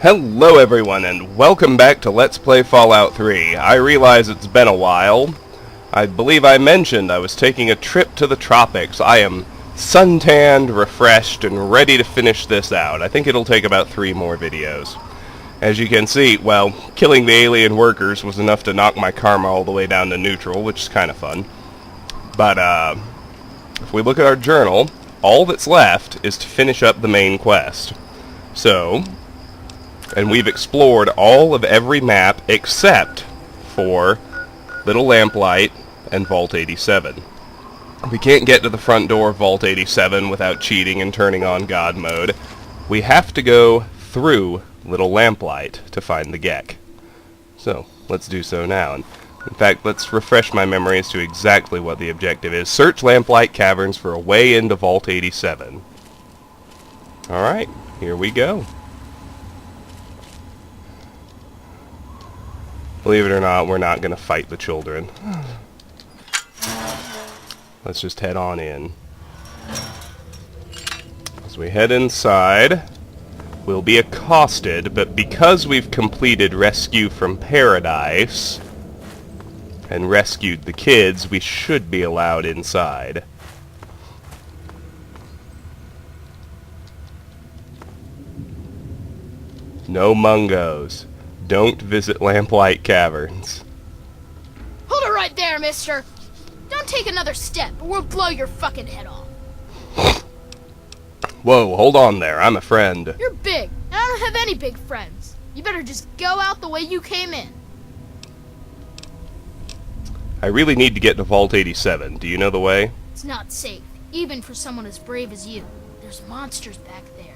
Hello everyone, and welcome back to Let's Play Fallout 3. I realize it's been a while. I believe I mentioned I was taking a trip to the tropics. I am suntanned, refreshed, and ready to finish this out. I think it'll take about 3 more videos. As you can see, well, killing the alien workers was enough to knock my karma all the way down to neutral, which is kind of fun. But, if we look at our journal, all that's left is to finish up the main quest. So, and we've explored all of every map except for Little Lamplight and Vault 87. We can't get to the front door of Vault 87 without cheating and turning on God mode. We have to go through Little Lamplight to find the Gek. So, let's do so now. And in fact, let's refresh my memory as to exactly what the objective is. Search Lamplight Caverns for a way into Vault 87. Alright, here we go. Believe it or not, we're not going to fight the children. Let's just head on in. As we head inside, we'll be accosted, but because we've completed Rescue from Paradise and rescued the kids, we should be allowed inside. No mungos. Don't visit Lamplight Caverns. Hold it right there, mister! Don't take another step, or we'll blow your fucking head off. Whoa, hold on there. I'm a friend. You're big, and I don't have any big friends. You better just go out the way you came in. I really need to get to Vault 87. Do you know the way? It's not safe, even for someone as brave as you. There's monsters back there.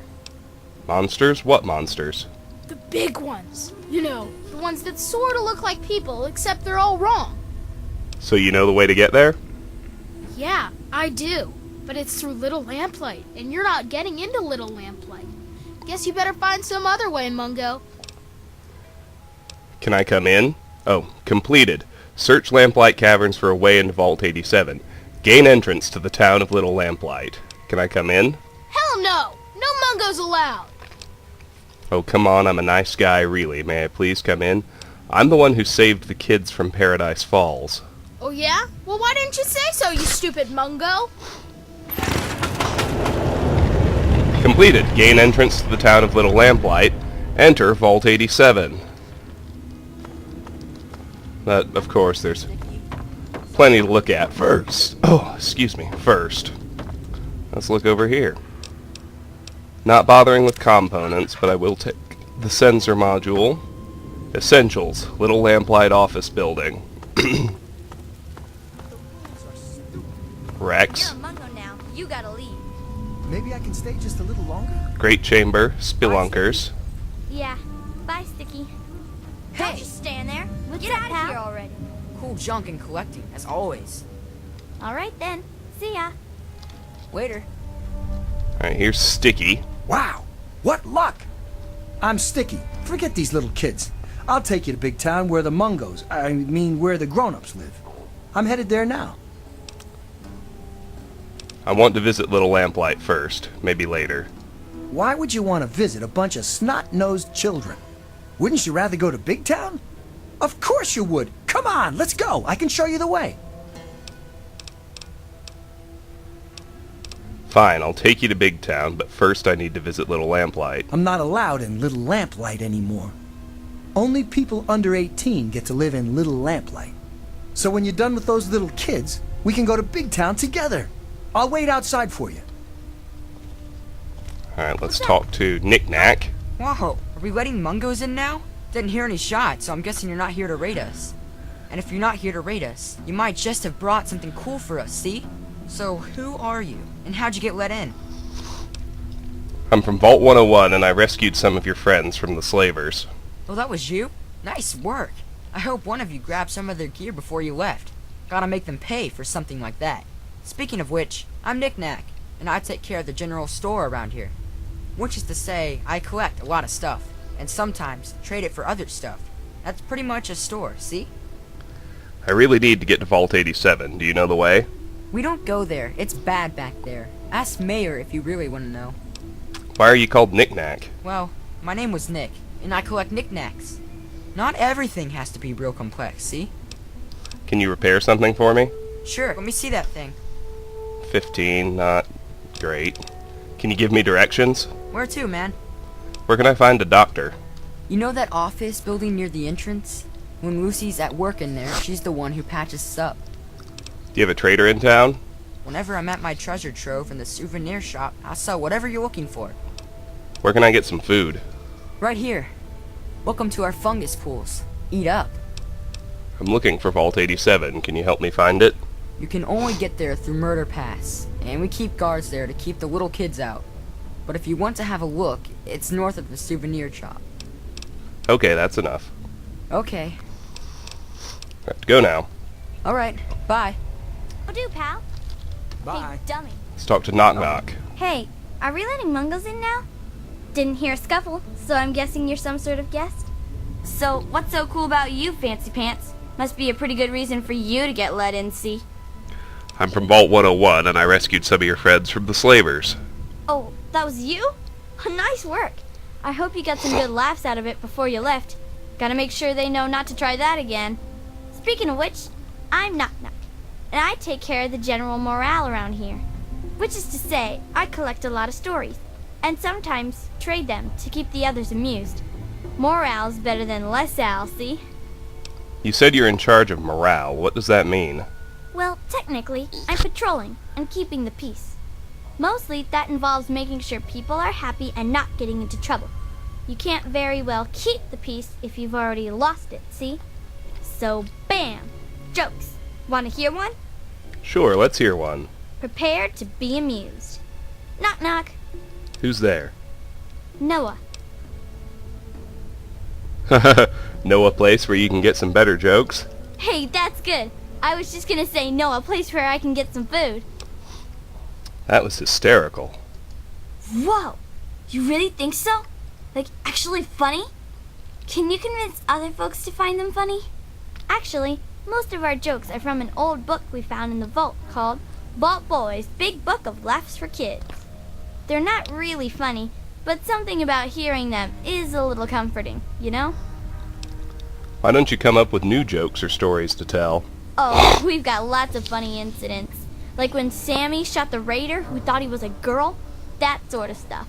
Monsters? What monsters? The big ones. You know, the ones that sort of look like people, except they're all wrong. So you know the way to get there? Yeah, I do. But it's through Little Lamplight, and you're not getting into Little Lamplight. Guess you better find some other way, Mungo. Can I come in? Oh, completed. Search Lamplight Caverns for a way into Vault 87. Gain entrance to the town of Little Lamplight. Can I come in? Hell no! No Mungos allowed! Oh, come on, I'm a nice guy, really. May I please come in? I'm the one who saved the kids from Paradise Falls. Oh yeah? Well, why didn't you say so, you stupid Mungo? Completed. Gain entrance to the town of Little Lamplight. Enter Vault 87. But, of course, there's plenty to look at first. Oh, excuse me. First, let's look over here. Not bothering with components, but I will take the sensor module. Essentials. Little Lamplight office building. Rex. You're a Mungo now. You gotta leave. Maybe I can stay just a little longer? Great Chamber. Spelunkers. Yeah. Bye, Sticky. Hey! Don't just stand there. What's Get up, out of pal? here already. Cool junk and collecting, as always. All right then. See ya. Later. Alright, here's Sticky. Wow! What luck! I'm Sticky. Forget these little kids. I'll take you to Big Town where the Mungos, I mean where the grown-ups live. I'm headed there now. I want to visit Little Lamplight first. Maybe later. Why would you want to visit a bunch of snot-nosed children? Wouldn't you rather go to Big Town? Of course you would! Come on, let's go! I can show you the way. Fine, I'll take you to Big Town, but first I need to visit Little Lamplight. I'm not allowed in Little Lamplight anymore. Only people under 18 get to live in Little Lamplight. So when you're done with those little kids, we can go to Big Town together. I'll wait outside for you. Alright, let's talk to Knick-Knack. Whoa, are we letting Mungos in now? Didn't hear any shots, so I'm guessing you're not here to raid us. And if you're not here to raid us, you might just have brought something cool for us, see? So who are you, and how'd you get let in? I'm from Vault 101, and I rescued some of your friends from the slavers. Oh, that was you? Nice work. I hope one of you grabbed some of their gear before you left. Gotta make them pay for something like that. Speaking of which, I'm Knick-Knack, and I take care of the general store around here. Which is to say, I collect a lot of stuff, and sometimes trade it for other stuff. That's pretty much a store, see? I really need to get to Vault 87. Do you know the way? We don't go there. It's bad back there. Ask Mayor if you really want to know. Why are you called Knick-Knack? Well, My name was Nick, and I collect knickknacks. Not everything has to be real complex, see? Can you repair something for me? Sure, let me see that thing. 15, not great. Can you give me directions? Where to, man? Where can I find a doctor? You know that office building near the entrance? When Lucy's at work in there, she's the one who patches us up. Do you have a trader in town? Whenever I'm at my treasure trove in the souvenir shop, I'll sell whatever you're looking for. Where can I get some food? Right here. Welcome to our fungus pools. Eat up. I'm looking for Vault 87. Can you help me find it? You can only get there through Murder Pass, and we keep guards there to keep the little kids out. But if you want to have a look, it's north of the souvenir shop. Okay, that's enough. Okay. I have to go now. Alright, bye. Will do, pal. Bye. Hey, dummy. Let's talk to Knock Knock. Hey, are we letting Mungos in now? Didn't hear a scuffle, so I'm guessing you're some sort of guest? So, what's so cool about you, Fancy Pants? Must be a pretty good reason for you to get let in, see? I'm from Vault 101, and I rescued some of your friends from the slavers. Oh, that was you? Nice work. I hope you got some good laughs out of it before you left. Gotta make sure they know not to try that again. Speaking of which, I'm Knock Knock, and I take care of the general morale around here. Which is to say, I collect a lot of stories, and sometimes trade them to keep the others amused. Morale's better than less al, see? You said you're in charge of morale. What does that mean? Well, technically, I'm patrolling and keeping the peace. Mostly, that involves making sure people are happy and not getting into trouble. You can't very well keep the peace if you've already lost it, see? So, bam! Jokes. Want to hear one? Sure, let's hear one. Prepare to be amused. Knock knock. Who's there? Noah. Know a place where you can get some better jokes? Hey, that's good. I was just gonna say no, a place where I can get some food. That was hysterical. Whoa! You really think so? Like, actually funny? Can you convince other folks to find them funny? Actually, most of our jokes are from an old book we found in the vault called Vault Boy's Big Book of Laughs for Kids. They're not really funny, but something about hearing them is a little comforting, you know? Why don't you come up with new jokes or stories to tell? Oh, we've got lots of funny incidents. Like when Sammy shot the raider who thought he was a girl. That sort of stuff.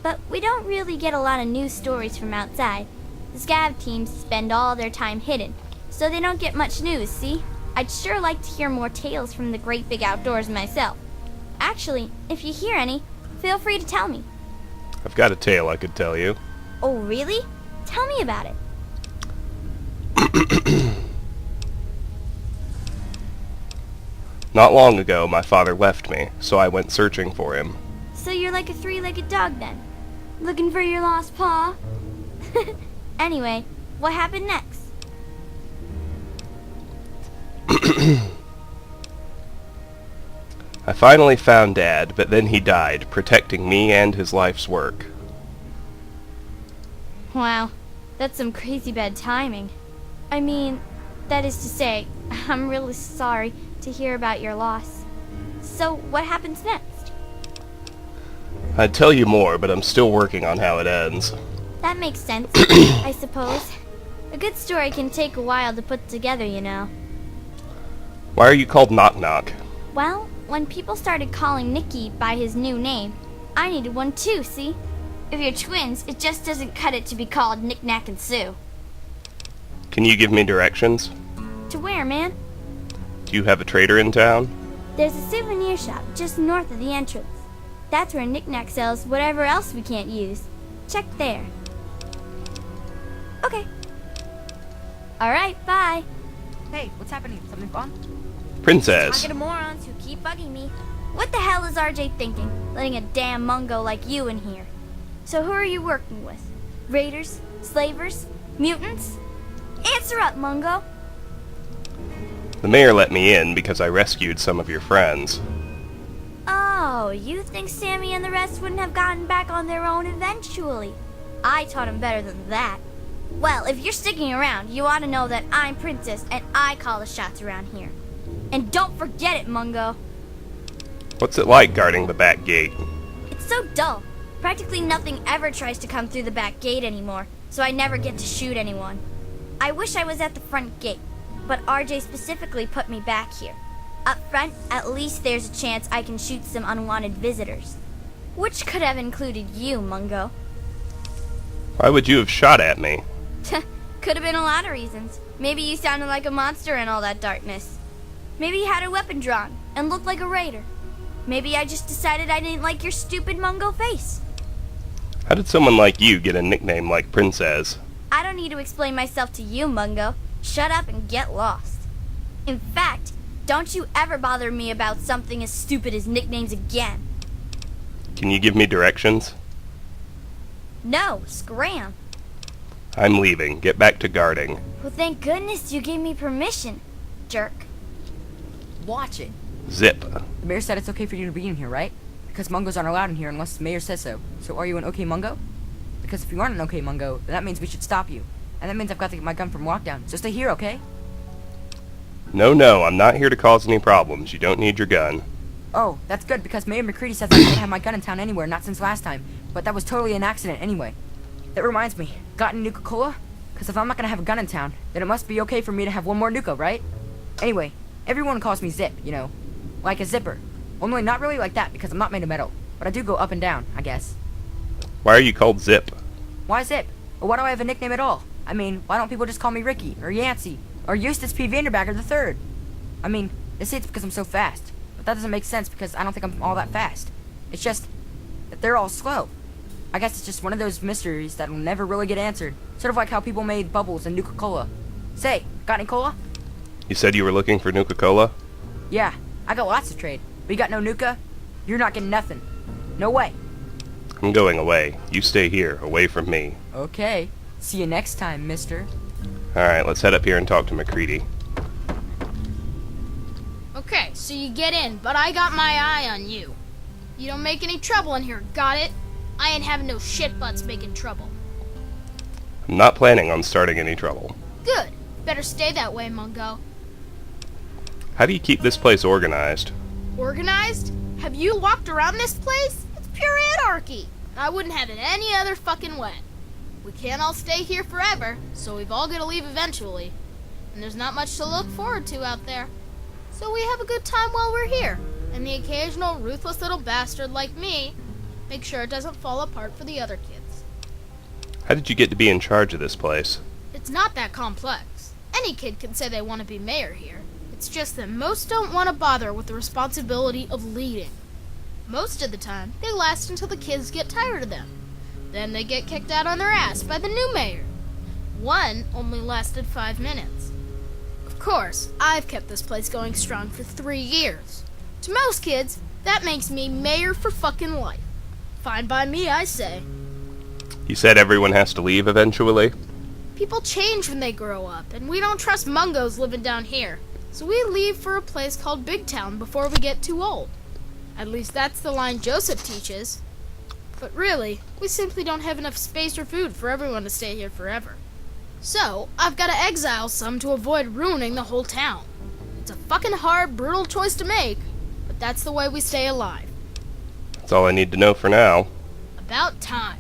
But we don't really get a lot of news stories from outside. The scav teams spend all their time hidden, so they don't get much news, see? I'd sure like to hear more tales from the great big outdoors myself. Actually, if you hear any, feel free to tell me. I've got a tale I could tell you. Oh, really? Tell me about it. Not long ago, my father left me, so I went searching for him. So you're like a three-legged dog then? Looking for your lost paw? Anyway, what happened next? I finally found Dad, but then he died, protecting me and his life's work. Wow, that's some crazy bad timing. I mean, that is to say, I'm really sorry to hear about your loss. So, what happens next? I'd tell you more, but I'm still working on how it ends. That makes sense, I suppose. A good story can take a while to put together, you know. Why are you called Knock Knock? Well, when people started calling Nicky by his new name, I needed one too, see? If you're twins, it just doesn't cut it to be called Knick Knack and Sue. Can you give me directions? To where, man? Do you have a trader in town? There's a souvenir shop just north of the entrance. That's where Knick Knack sells whatever else we can't use. Check there. Okay. Alright, bye. Hey, what's happening? Something fun? Princess. Talking to morons who keep bugging me. What the hell is RJ thinking, letting a damn Mungo like you in here? So who are you working with? Raiders? Slavers? Mutants? Answer up, Mungo. The mayor let me in because I rescued some of your friends. Oh, you think Sammy and the rest wouldn't have gotten back on their own eventually? I taught them better than that. Well, if you're sticking around, you ought to know that I'm Princess and I call the shots around here. And don't forget it, Mungo. What's it like guarding the back gate? It's so dull. Practically nothing ever tries to come through the back gate anymore, so I never get to shoot anyone. I wish I was at the front gate, but RJ specifically put me back here. Up front, at least there's a chance I can shoot some unwanted visitors. Which could have included you, Mungo. Why would you have shot at me? Could have been a lot of reasons. Maybe you sounded like a monster in all that darkness. Maybe you had a weapon drawn and looked like a raider. Maybe I just decided I didn't like your stupid Mungo face. How did someone like you get a nickname like Princess? I don't need to explain myself to you, Mungo. Shut up and get lost. In fact, don't you ever bother me about something as stupid as nicknames again. Can you give me directions? No, scram. I'm leaving. Get back to guarding. Well, thank goodness you gave me permission, jerk. Watch it. Zip. The mayor said it's okay for you to be in here, right? Because Mungos aren't allowed in here unless the mayor says so. So are you an okay Mungo? Because if you aren't an okay Mungo, then that means we should stop you. And that means I've got to get my gun from lockdown. So stay here, okay? No, I'm not here to cause any problems. You don't need your gun. Oh, that's good, because Mayor McCready says I can't have my gun in town anywhere, not since last time. But that was totally an accident anyway. That reminds me, got any Nuka-Cola? Because if I'm not gonna have a gun in town, then it must be okay for me to have one more Nuka, right? Anyway, everyone calls me Zip, you know. Like a zipper. Only not really like that, because I'm not made of metal. But I do go up and down, I guess. Why are you called Zip? Why Zip? Or why do I have a nickname at all? I mean, why don't people just call me Ricky, or Yancey, or Eustace P. Vanderbacker III? I mean, they say it's because I'm so fast. But that doesn't make sense because I don't think I'm all that fast. It's just that they're all slow. I guess it's just one of those mysteries that will never really get answered. Sort of like how people made bubbles and Nuka-Cola. Say, got any cola? You said you were looking for Nuka-Cola? Yeah, I got lots to trade. But you got no Nuka? You're not getting nothing. No way. I'm going away. You stay here, away from me. Okay. See you next time, mister. Alright, let's head up here and talk to McCready. Okay, so you get in, but I got my eye on you. You don't make any trouble in here, got it? I ain't having no shit butts making trouble. I'm not planning on starting any trouble. Good. Better stay that way, Mungo. How do you keep this place organized? Organized? Have you walked around this place? It's pure anarchy. I wouldn't have it any other fucking way. We can't all stay here forever, so we've all got to leave eventually. And there's not much to look forward to out there. So we have a good time while we're here. And the occasional ruthless little bastard like me, make sure it doesn't fall apart for the other kids. How did you get to be in charge of this place? It's not that complex. Any kid can say they want to be mayor here. It's just that most don't want to bother with the responsibility of leading. Most of the time, they last until the kids get tired of them. Then they get kicked out on their ass by the new mayor. One only lasted 5 minutes. Of course, I've kept this place going strong for 3 years. To most kids, that makes me mayor for fucking life. Fine by me, I say. You said everyone has to leave eventually? People change when they grow up, and we don't trust Mungos living down here. So we leave for a place called Big Town before we get too old. At least that's the line Joseph teaches. But really, we simply don't have enough space or food for everyone to stay here forever. So, I've got to exile some to avoid ruining the whole town. It's a fucking hard, brutal choice to make, but that's the way we stay alive. That's all I need to know for now. About time.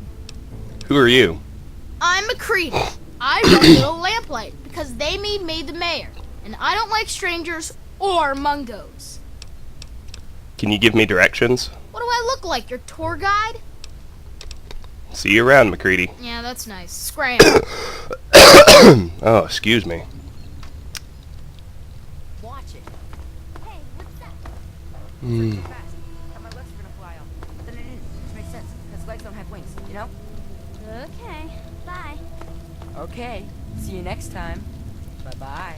Who are you? I'm McCready. I run Little Lamplight because they made me the mayor, and I don't like strangers or Mungos. Can you give me directions? What do I look like, your tour guide? See you around, McCready. Yeah, that's nice. Scram. Oh, excuse me. Watch it. Hey, what's that? Too fast. Thought my legs were gonna fly off. Then it didn't, which makes sense, because legs don't have wings, you know? Okay, bye. Okay. See you next time. Bye-bye.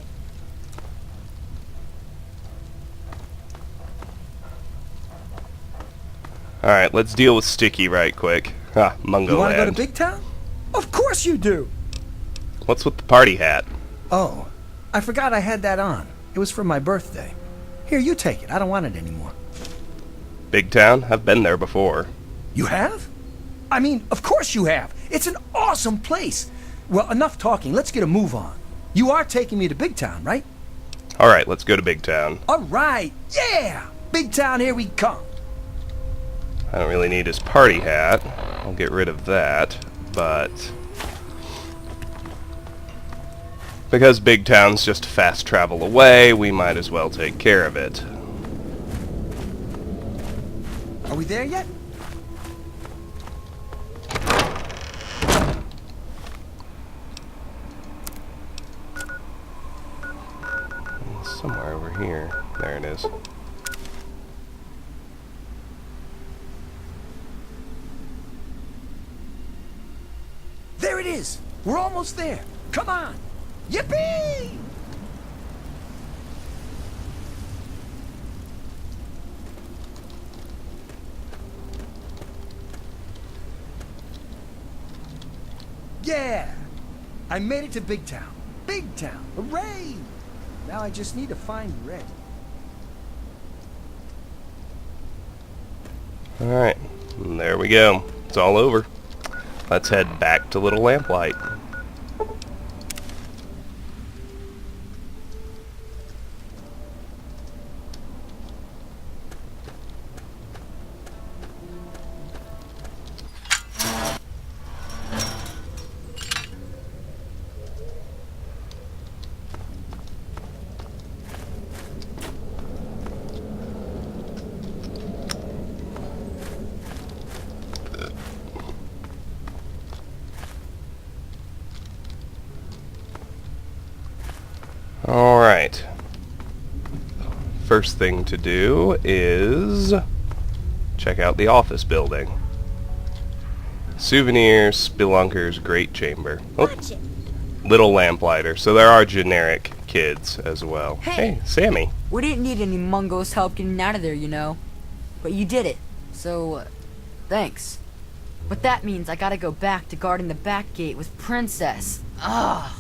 Alright, let's deal with Sticky right quick. Ah, Mungo You want to go to Land. Big Town? Of course you do! What's with the party hat? Oh, I forgot I had that on. It was for my birthday. Here, you take it. I don't want it anymore. Big Town? I've been there before. You have? I mean, of course you have. It's an awesome place. Well, enough talking. Let's get a move on. You are taking me to Big Town, right? Alright, let's go to Big Town. All right. Yeah! Big Town, here we come. I don't really need his party hat. I'll get rid of that, but because Big Town's just fast travel away, we might as well take care of it. Are we there yet? Somewhere over here. There it is. There it is! We're almost there! Come on! Yippee! Yeah! I made it to Big Town. Big Town! Hooray! Now I just need to find Red. Alright, there we go. It's all over. Let's head back to Little Lamplight. Alright. First thing to do is check out the office building. Souvenirs, Spelunker's Great Chamber. Oh, Watch it. Little Lamplighter. So there are generic kids as well. Hey, Sammy. We didn't need any Mungo's help getting out of there, you know. But you did it. So, thanks. But that means I gotta go back to guarding the back gate with Princess. Ugh.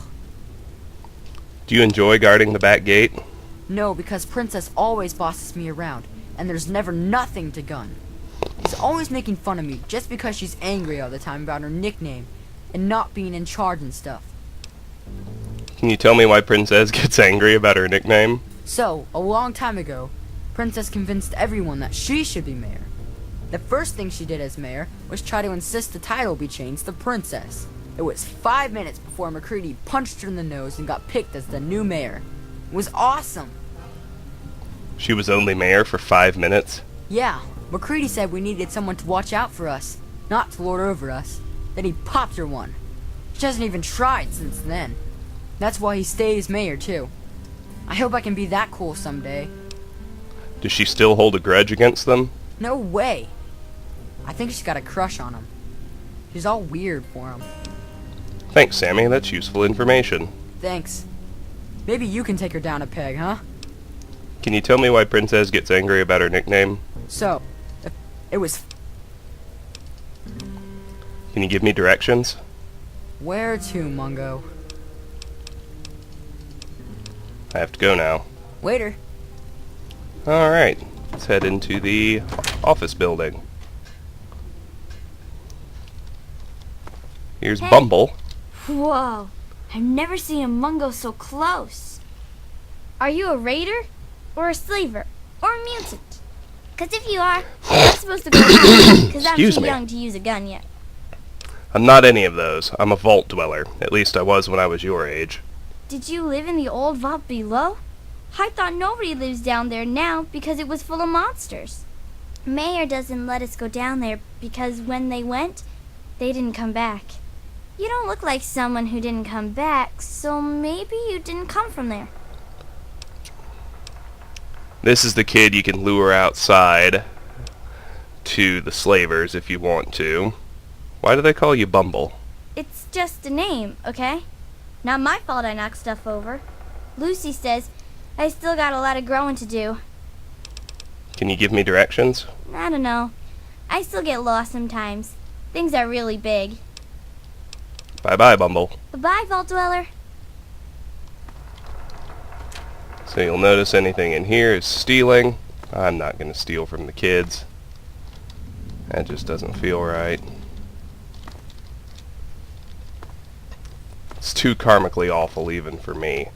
Do you enjoy guarding the back gate? No, because Princess always bosses me around, and there's never nothing to gun. She's always making fun of me just because she's angry all the time about her nickname and not being in charge and stuff. Can you tell me why Princess gets angry about her nickname? So, a long time ago, Princess convinced everyone that she should be mayor. The first thing she did as mayor was try to insist the title be changed to Princess. It was 5 minutes before McCready punched her in the nose and got picked as the new mayor. It was awesome. She was only mayor for 5 minutes? Yeah, McCready said we needed someone to watch out for us, not to lord over us. Then he popped her one. She hasn't even tried since then. That's why he stays mayor, too. I hope I can be that cool someday. Does she still hold a grudge against them? No way. I think she's got a crush on him. She's all weird for him. Thanks, Sammy. That's useful information. Thanks. Maybe you can take her down a peg, huh? Can you tell me why Princess gets angry about her nickname? So, it was... Can you give me directions? Where to, Mungo? I have to go now. Waiter. Alright, let's head into the office building. Here's Hey. Bumble. Whoa. I've never seen a Mungo so close. Are you a raider? Or a slaver? Or a mutant? Because if you are, I'm supposed to go home. Because I'm Excuse too me. young to use a gun yet. I'm not any of those. I'm a vault dweller. At least I was when I was your age. Did you live in the old vault below? I thought nobody lives down there now because it was full of monsters. Mayor doesn't let us go down there because when they went, they didn't come back. You don't look like someone who didn't come back, so maybe you didn't come from there. This is the kid you can lure outside to the slavers if you want to. Why do they call you Bumble? It's just a name, okay? Not my fault I knocked stuff over. Lucy says I still got a lot of growing to do. Can you give me directions? I don't know. I still get lost sometimes. Things are really big. Bye-bye, Bumble. Bye-bye, Vault Dweller. So you'll notice anything in here is stealing. I'm not going to steal from the kids. That just doesn't feel right. It's too karmically awful even for me.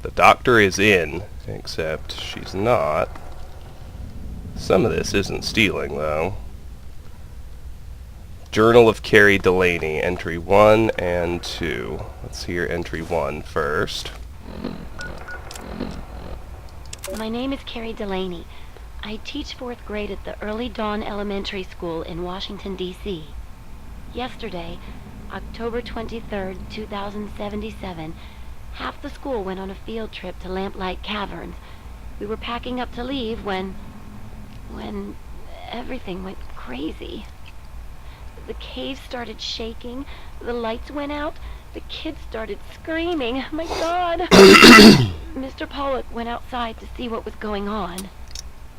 The doctor is in, except she's not. Some of this isn't stealing, though. Journal of Carrie Delaney, entry 1 and 2. Let's hear entry 1 first. My name is Carrie Delaney. I teach 4th grade at the Early Dawn Elementary School in Washington, D.C. Yesterday, October 23rd, 2077, half the school went on a field trip to Lamplight Caverns. We were packing up to leave when everything went crazy. The cave started shaking, the lights went out, the kids started screaming. My God! Mr. Pollock went outside to see what was going on.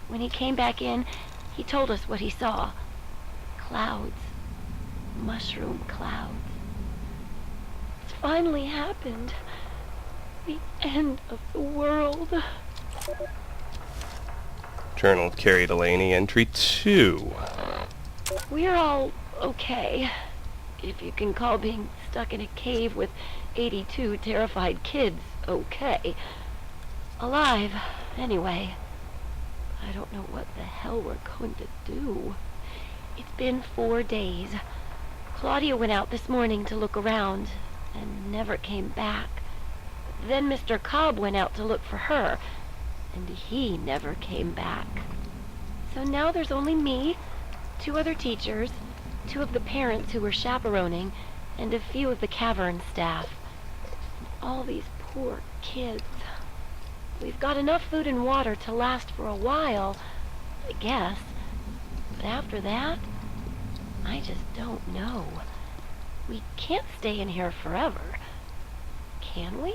When he came back in, he told us what he saw. Clouds. Mushroom clouds. It's finally happened. The end of the world. Journal of Carrie Delaney, entry 2. We're all okay. If you can call being stuck in a cave with 82 terrified kids okay. Alive, anyway. I don't know what the hell we're going to do. It's been 4 days. Claudia went out this morning to look around and never came back. Then Mr. Cobb went out to look for her, and he never came back. So now there's only me, 2 other teachers, 2 of the parents who were chaperoning, and a few of the cavern staff. And all these poor kids. We've got enough food and water to last for a while, I guess. But after that, I just don't know. We can't stay in here forever. Can we?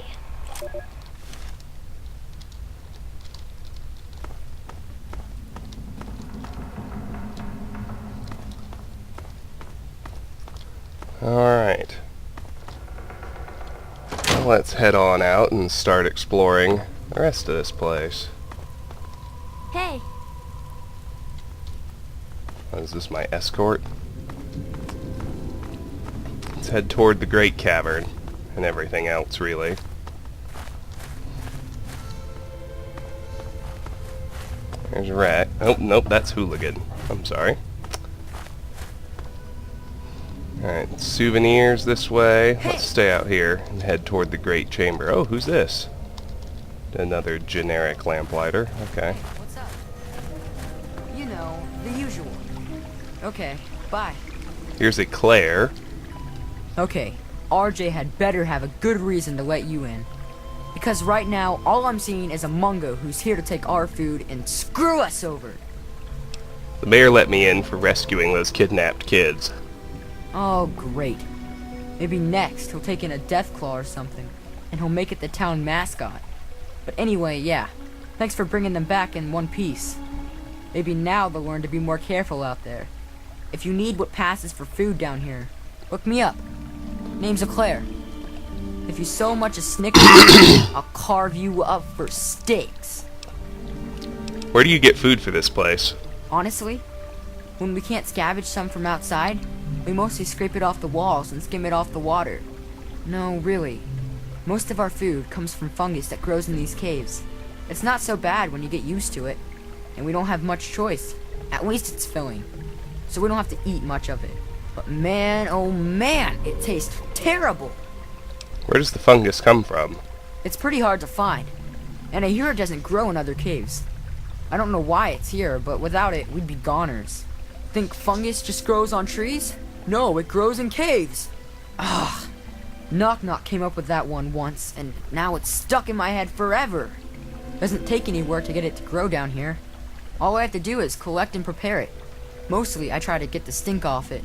Alright. Well, let's head on out and start exploring the rest of this place. Hey, Is this my escort? Let's head toward the Great Cavern and everything else, really. There's a rat. Oh, nope, that's Hooligan. I'm sorry. Alright, souvenirs this way. Let's stay out here and head toward the Great Chamber. Oh, who's this? Another generic lamplighter. Okay. What's up? You know, the usual. Okay, bye. Here's a Claire. Okay, RJ had better have a good reason to let you in. Because right now, all I'm seeing is a Mungo who's here to take our food and screw us over. The mayor let me in for rescuing those kidnapped kids. Oh, great. Maybe next he'll take in a Deathclaw or something, and he'll make it the town mascot. But anyway, yeah. Thanks for bringing them back in one piece. Maybe now they'll learn to be more careful out there. If you need what passes for food down here, look me up. Name's Claire. If you so much as snicker, I'll carve you up for steaks. Where do you get food for this place? Honestly, when we can't scavenge some from outside, we mostly scrape it off the walls and skim it off the water. No, really. Most of our food comes from fungus that grows in these caves. It's not so bad when you get used to it, and we don't have much choice. At least it's filling, so we don't have to eat much of it. But man, oh man, it tastes terrible. Where does the fungus come from? It's pretty hard to find, and I hear it doesn't grow in other caves. I don't know why it's here, but without it, we'd be goners. Think fungus just grows on trees? No, it grows in caves. Ah, Knock Knock came up with that one once, and now it's stuck in my head forever. Doesn't take any work to get it to grow down here. All I have to do is collect and prepare it. Mostly, I try to get the stink off it.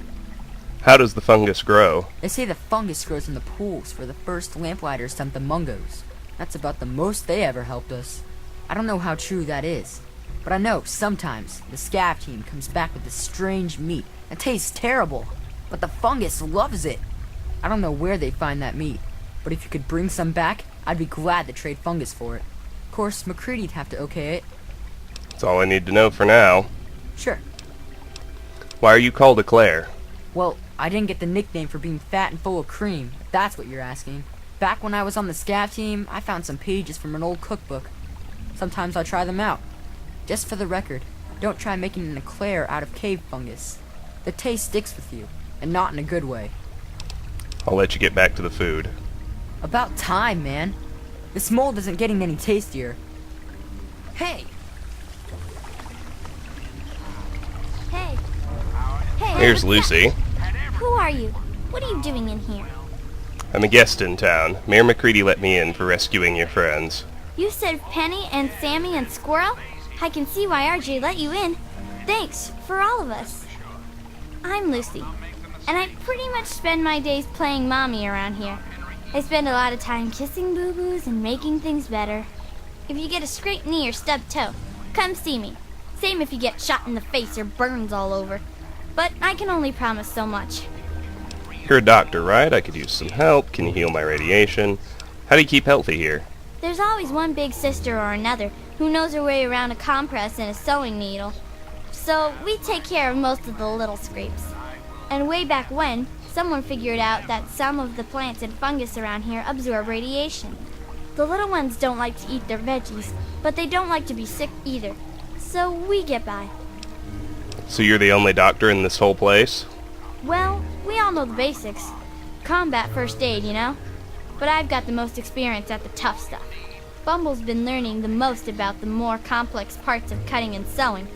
How does the fungus grow? They say the fungus grows in the pools where the first lamplighters dumped the Mungos. That's about the most they ever helped us. I don't know how true that is, but I know sometimes the scav team comes back with this strange meat that tastes terrible, but the fungus loves it. I don't know where they find that meat, but if you could bring some back, I'd be glad to trade fungus for it. Of course, McCready'd have to okay it. That's all I need to know for now. Sure. Why are you called a Claire? Well, I didn't get the nickname for being fat and full of cream, if that's what you're asking. Back when I was on the scav team, I found some pages from an old cookbook. Sometimes I try them out. Just for the record, don't try making an eclair out of cave fungus. The taste sticks with you. and not in a good way. I'll let you get back to the food. About time, man. This mold isn't getting any tastier. Hey! Hey. Hey. Here's what's Lucy. up? Who are you? What are you doing in here? I'm a guest in town. Mayor McCready let me in for rescuing your friends. You said Penny and Sammy and Squirrel? I can see why RJ let you in. Thanks for all of us. I'm Lucy, and I pretty much spend my days playing mommy around here. I spend a lot of time kissing boo-boos and making things better. If you get a scraped knee or stubbed toe, come see me. Same if you get shot in the face or burns all over. But I can only promise so much. You're a doctor, right? I could use some help. Can you heal my radiation? How do you keep healthy here? There's always one big sister or another who knows her way around a compress and a sewing needle. So we take care of most of the little scrapes. And way back when, someone figured out that some of the plants and fungus around here absorb radiation. The little ones don't like to eat their veggies, but they don't like to be sick either. So we get by. So you're the only doctor in this whole place? Well, we all know the basics. Combat first aid, you know? But I've got the most experience at the tough stuff. Bumble's been learning the most about the more complex parts of cutting and sewing.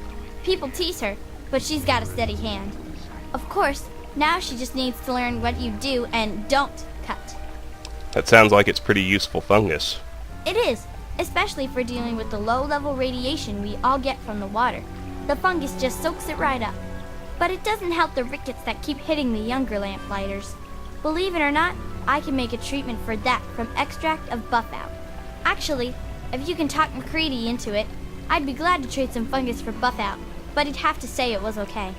People tease her, but she's got a steady hand. Of course, now she just needs to learn what you do and don't cut. That sounds like it's pretty useful fungus. It is, especially for dealing with the low-level radiation we all get from the water. The fungus just soaks it right up. But it doesn't help the rickets that keep hitting the younger lamplighters. Believe it or not, I can make a treatment for that from extract of buffout. Actually, if you can talk McCready into it, I'd be glad to trade some fungus for buffout, but he'd have to say it was okay.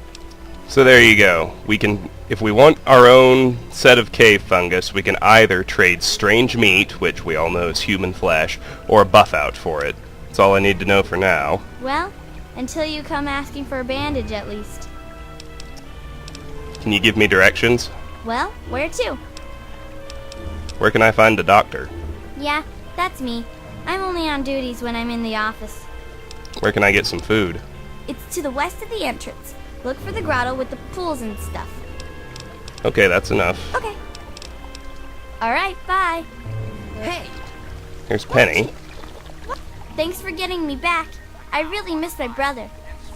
So there you go. We can, if we want our own set of cave fungus, we can either trade strange meat, which we all know is human flesh, or buffout for it. That's all I need to know for now. Well, until you come asking for a bandage at least. Can you give me directions? Well, where to? Where can I find a doctor? Yeah, that's me. I'm only on duties when I'm in the office. Where can I get some food? It's to the west of the entrance. Look for the grotto with the pools and stuff. Okay, that's enough. Okay. Alright, bye. Hey! Here's Penny. Thanks for getting me back. I really miss my brother.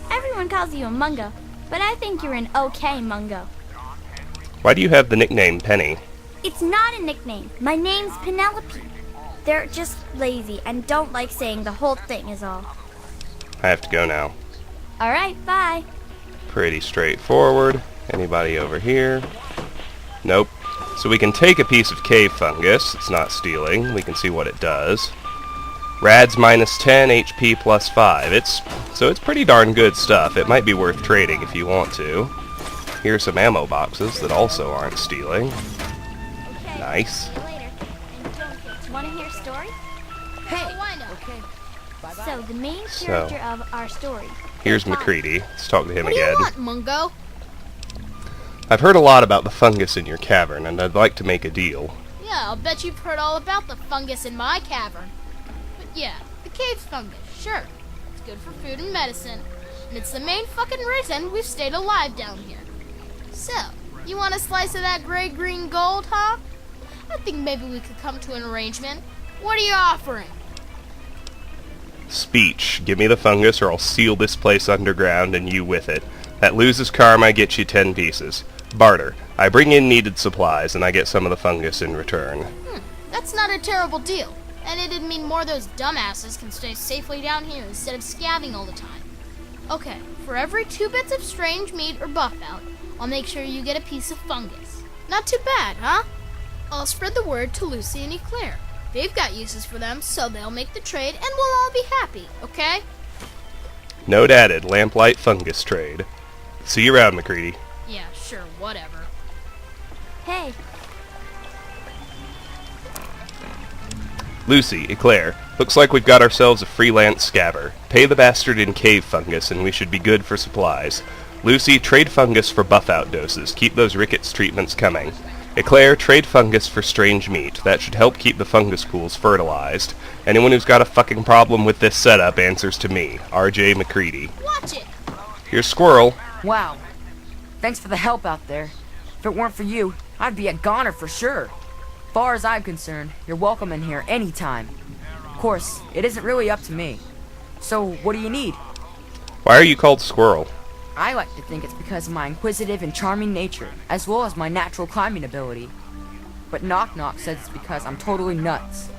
Everyone calls you a Mungo, but I think you're an okay Mungo. Why do you have the nickname Penny? It's not a nickname. My name's Penelope. They're just lazy and don't like saying the whole thing is all. I have to go now. Alright, bye. Pretty straightforward. Anybody over here? Nope. So we can take a piece of cave fungus. It's not stealing. We can see what it does. Rads minus 10, HP plus 5. It's pretty darn good stuff. It might be worth trading if you want to. Here's some ammo boxes that also aren't stealing. Okay. Nice. See you later. And don't forget, wanna hear a story? Hey! why not? Okay. Bye-bye. So, the main So, character of our story. Here's McCready. Let's talk to him What do again. you want, Mungo? I've heard a lot about the fungus in your cavern, and I'd like to make a deal. Yeah, I'll bet you've heard all about the fungus in my cavern. But yeah, the cave fungus, sure. It's good for food and medicine, and it's the main fucking reason we've stayed alive down here. So, you want a slice of that gray-green gold, huh? I think maybe we could come to an arrangement. What are you offering? Speech. Give me the fungus or I'll seal this place underground and you with it. That loses karma gets you 10 pieces. Barter. I bring in needed supplies and I get some of the fungus in return. That's not a terrible deal. And it'd mean more of those dumbasses can stay safely down here instead of scabbing all the time. Okay, for every 2 bits of strange meat or buffout, I'll make sure you get a piece of fungus. Not too bad, huh? I'll spread the word to Lucy and Eclair. They've got uses for them, so they'll make the trade and we'll all be happy, okay? Note added. Lamplight fungus trade. See you around, McCready. Yeah, sure, whatever. Hey, Lucy, Eclair. Looks like we've got ourselves a freelance scabber. Pay the bastard in cave fungus and we should be good for supplies. Lucy, trade fungus for buff-out doses. Keep those rickets treatments coming. Eclair, trade fungus for strange meat. That should help keep the fungus pools fertilized. Anyone who's got a fucking problem with this setup answers to me, RJ McCready. Watch it! Here's Squirrel. Wow. Thanks for the help out there. If it weren't for you, I'd be a goner for sure. Far as I'm concerned, you're welcome in here anytime. Of course, it isn't really up to me. So, what do you need? Why are you called Squirrel? I like to think it's because of my inquisitive and charming nature, as well as my natural climbing ability. But Knock Knock says it's because I'm totally nuts.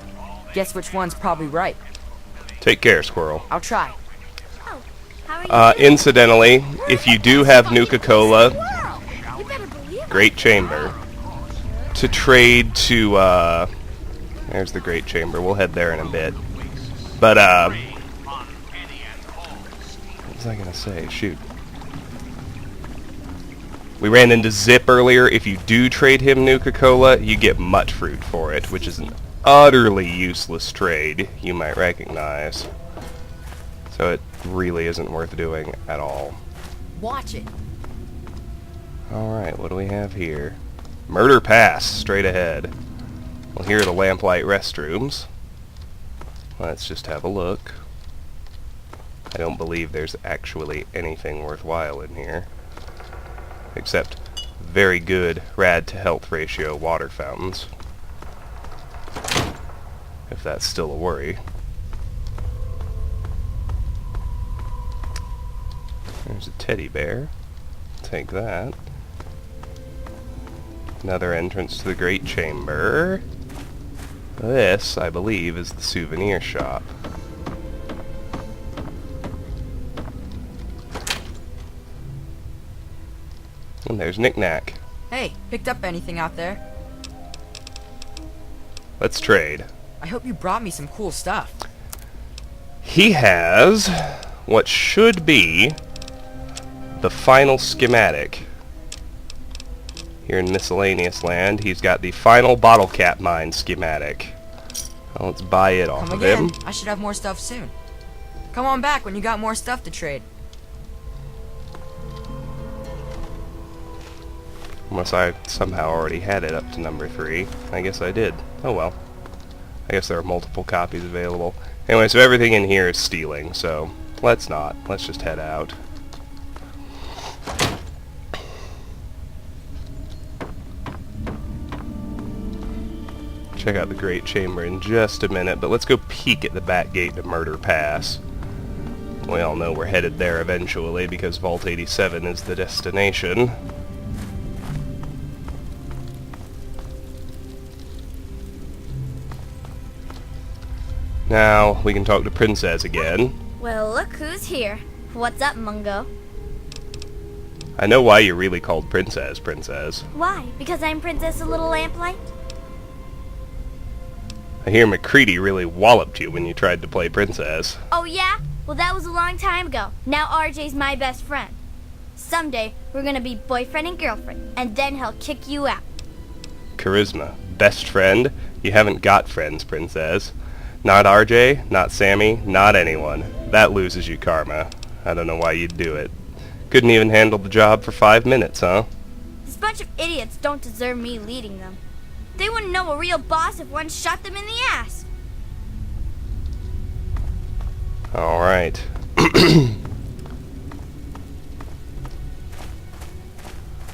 Guess which one's probably right. Take care, Squirrel. I'll try. Oh, how are you doing? Incidentally, if you do have Nuka-Cola, You better believe it. Great Chamber, to trade to, there's the Great Chamber. We'll head there in a bit. But, what was I gonna say? Shoot. We ran into Zip earlier. If you do trade him Nuka-Cola, you get Mutt Fruit for it, which is an utterly useless trade you might recognize. So it really isn't worth doing at all. Watch it. Alright, what do we have here? Murder Pass, straight ahead. Well, here are the Lamplight restrooms. Let's just have a look. I don't believe there's actually anything worthwhile in here. Except very good rad to health ratio water fountains. If that's still a worry. There's a teddy bear. Take that. Another entrance to the Great Chamber. This, I believe, is the souvenir shop. And there's Knick-Knack. Hey, picked up anything out there? Let's trade. I hope you brought me some cool stuff. He has what should be the final schematic. Here in Miscellaneous Land, he's got the final bottle cap mine schematic. Well, let's buy it off Come of again. him. I should have more stuff soon. Come on back when you got more stuff to trade. Unless I somehow already had it up to number 3. I guess I did. Oh well. I guess there are multiple copies available. Anyway, so everything in here is stealing, so let's not. Let's just head out. Check out the Great Chamber in just a minute, but let's go peek at the back gate to Murder Pass. We all know we're headed there eventually because Vault 87 is the destination. Now, we can talk to Princess again. Well, look who's here. What's up, Mungo? I know why you're really called Princess, Princess. Why? Because I'm Princess of Little Lamplight? I hear McCready really walloped you when you tried to play Princess. Oh, yeah? Well, that was a long time ago. Now RJ's my best friend. Someday, we're gonna be boyfriend and girlfriend, and then he'll kick you out. Charisma. Best friend? You haven't got friends, Princess. Not RJ, not Sammy, not anyone. That loses you karma. I don't know why you'd do it. Couldn't even handle the job for 5 minutes, huh? This bunch of idiots don't deserve me leading them. They wouldn't know a real boss if one shot them in the ass. Alright.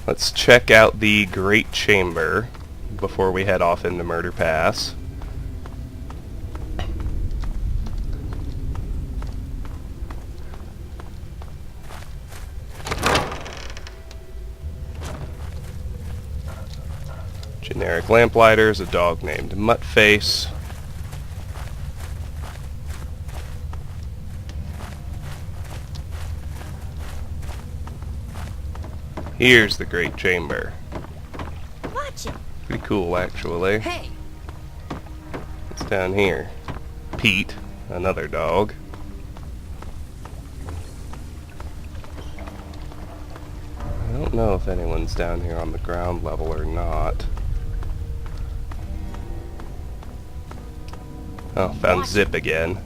Let's check out the Great Chamber before we head off into Murder Pass. Generic lamplighters, a dog named Muttface. Here's the Great Chamber. Watch it. Pretty cool, actually. Hey! It's down here. Pete, another dog. I don't know if anyone's down here on the ground level or not. Oh, found Zip again.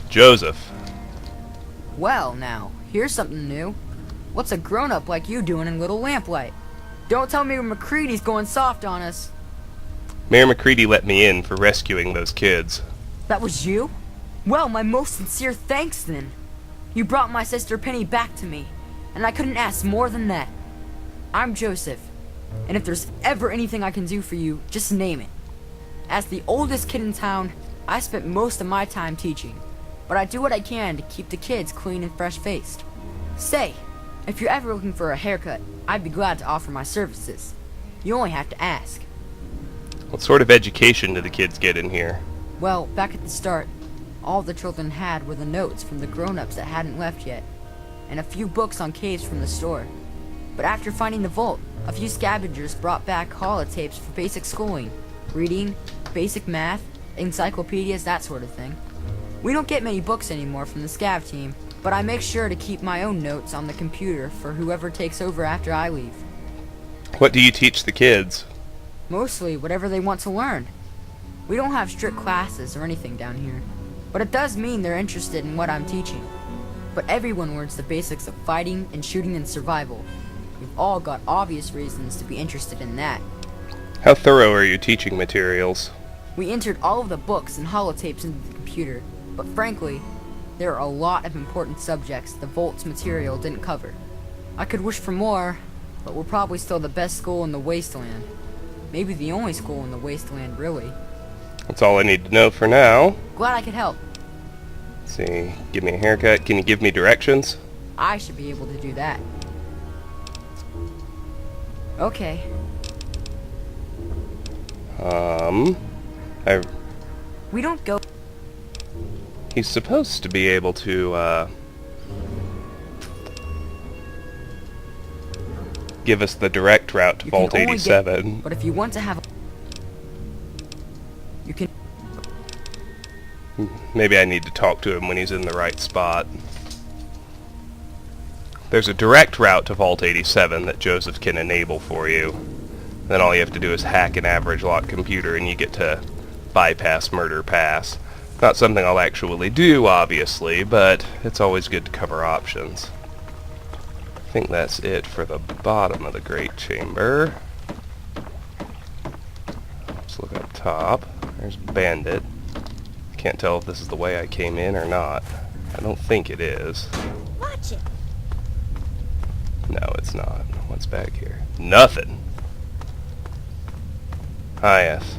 Joseph. Well, now, here's something new. What's a grown-up like you doing in Little Lamplight? Don't tell me McCready's going soft on us. Mayor McCready let me in for rescuing those kids. That was you? Well, my most sincere thanks then. You brought my sister Penny back to me. and I couldn't ask more than that. I'm Joseph, and if there's ever anything I can do for you, just name it. As the oldest kid in town, I spent most of my time teaching, but I do what I can to keep the kids clean and fresh-faced. Say, if you're ever looking for a haircut, I'd be glad to offer my services. You only have to ask. What sort of education do the kids get in here? Well, back at the start, all the children had were the notes from the grown-ups that hadn't left yet, and a few books on caves from the store. But after finding the vault, a few scavengers brought back holotapes for basic schooling, reading, basic math, encyclopedias, that sort of thing. We don't get many books anymore from the scav team, but I make sure to keep my own notes on the computer for whoever takes over after I leave. What do you teach the kids? Mostly whatever they want to learn. We don't have strict classes or anything down here, but it does mean they're interested in what I'm teaching. But everyone learns the basics of fighting and shooting and survival. We've all got obvious reasons to be interested in that. How thorough are your teaching materials? We entered all of the books and holotapes into the computer, but frankly, there are a lot of important subjects the Vault's material didn't cover. I could wish for more, but we're probably still the best school in the Wasteland. Maybe the only school in the Wasteland, really. That's all I need to know for now. Glad I could help. Let's see, give me a haircut. Can you give me directions? I should be able to do that. Okay. We don't go... He's supposed to be able to, give us the direct route to You can Vault only 87. But if you want to have... You can... Maybe I need to talk to him when he's in the right spot. There's a direct route to Vault 87 that Joseph can enable for you. Then all you have to do is hack an average lot computer and you get to bypass Murder Pass. Not something I'll actually do, obviously, but it's always good to cover options. I think that's it for the bottom of the Great Chamber. Let's look up top. There's Bandit. Can't tell if this is the way I came in or not. I don't think it is. Watch it. No, it's not. What's back here? Nothing. Ah, yes.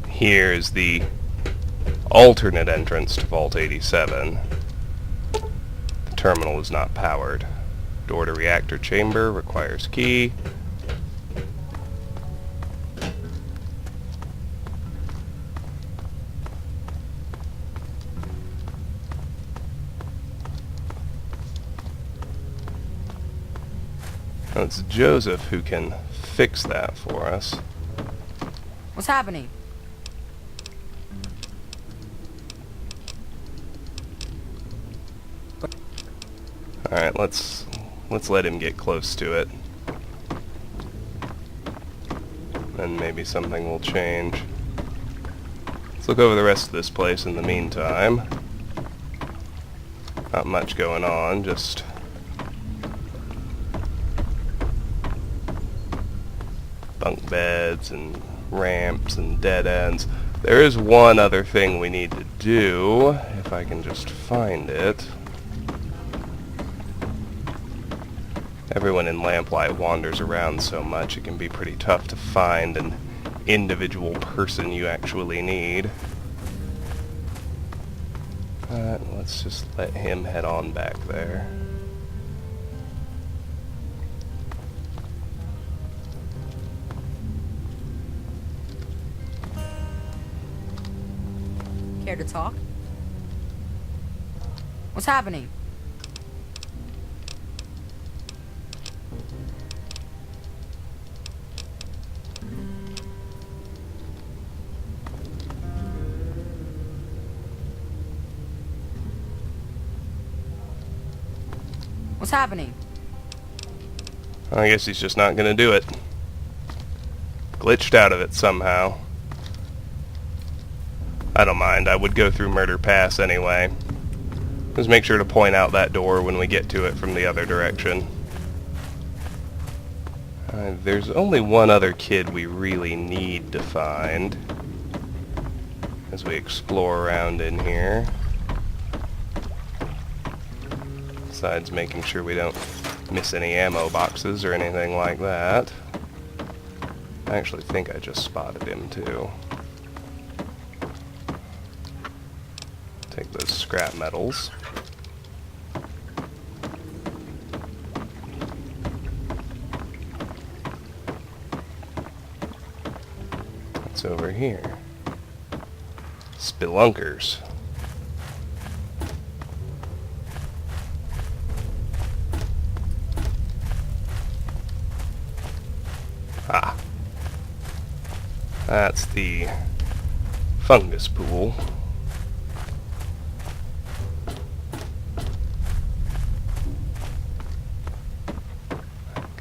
Here's the alternate entrance to Vault 87. The terminal is not powered. Door to reactor chamber requires key. It's Joseph who can fix that for us. What's happening? Alright, let's let him get close to it. Then maybe something will change. Let's look over the rest of this place in the meantime. Not much going on, just bunk beds and ramps and dead ends. There is one other thing we need to do, if I can just find it. Everyone in Lamplight wanders around so much it can be pretty tough to find an individual person you actually need. Let's just let him head on back there. Care to talk? What's happening? What's happening? I guess he's just not gonna do it. Glitched out of it somehow. I don't mind, I would go through Murder Pass anyway. Just make sure to point out that door when we get to it from the other direction. There's only one other kid we really need to find as we explore around in here. Besides making sure we don't miss any ammo boxes or anything like that. I actually think I just spotted him too. Take those scrap metals. What's over here? Spelunkers. Ah. That's the fungus pool.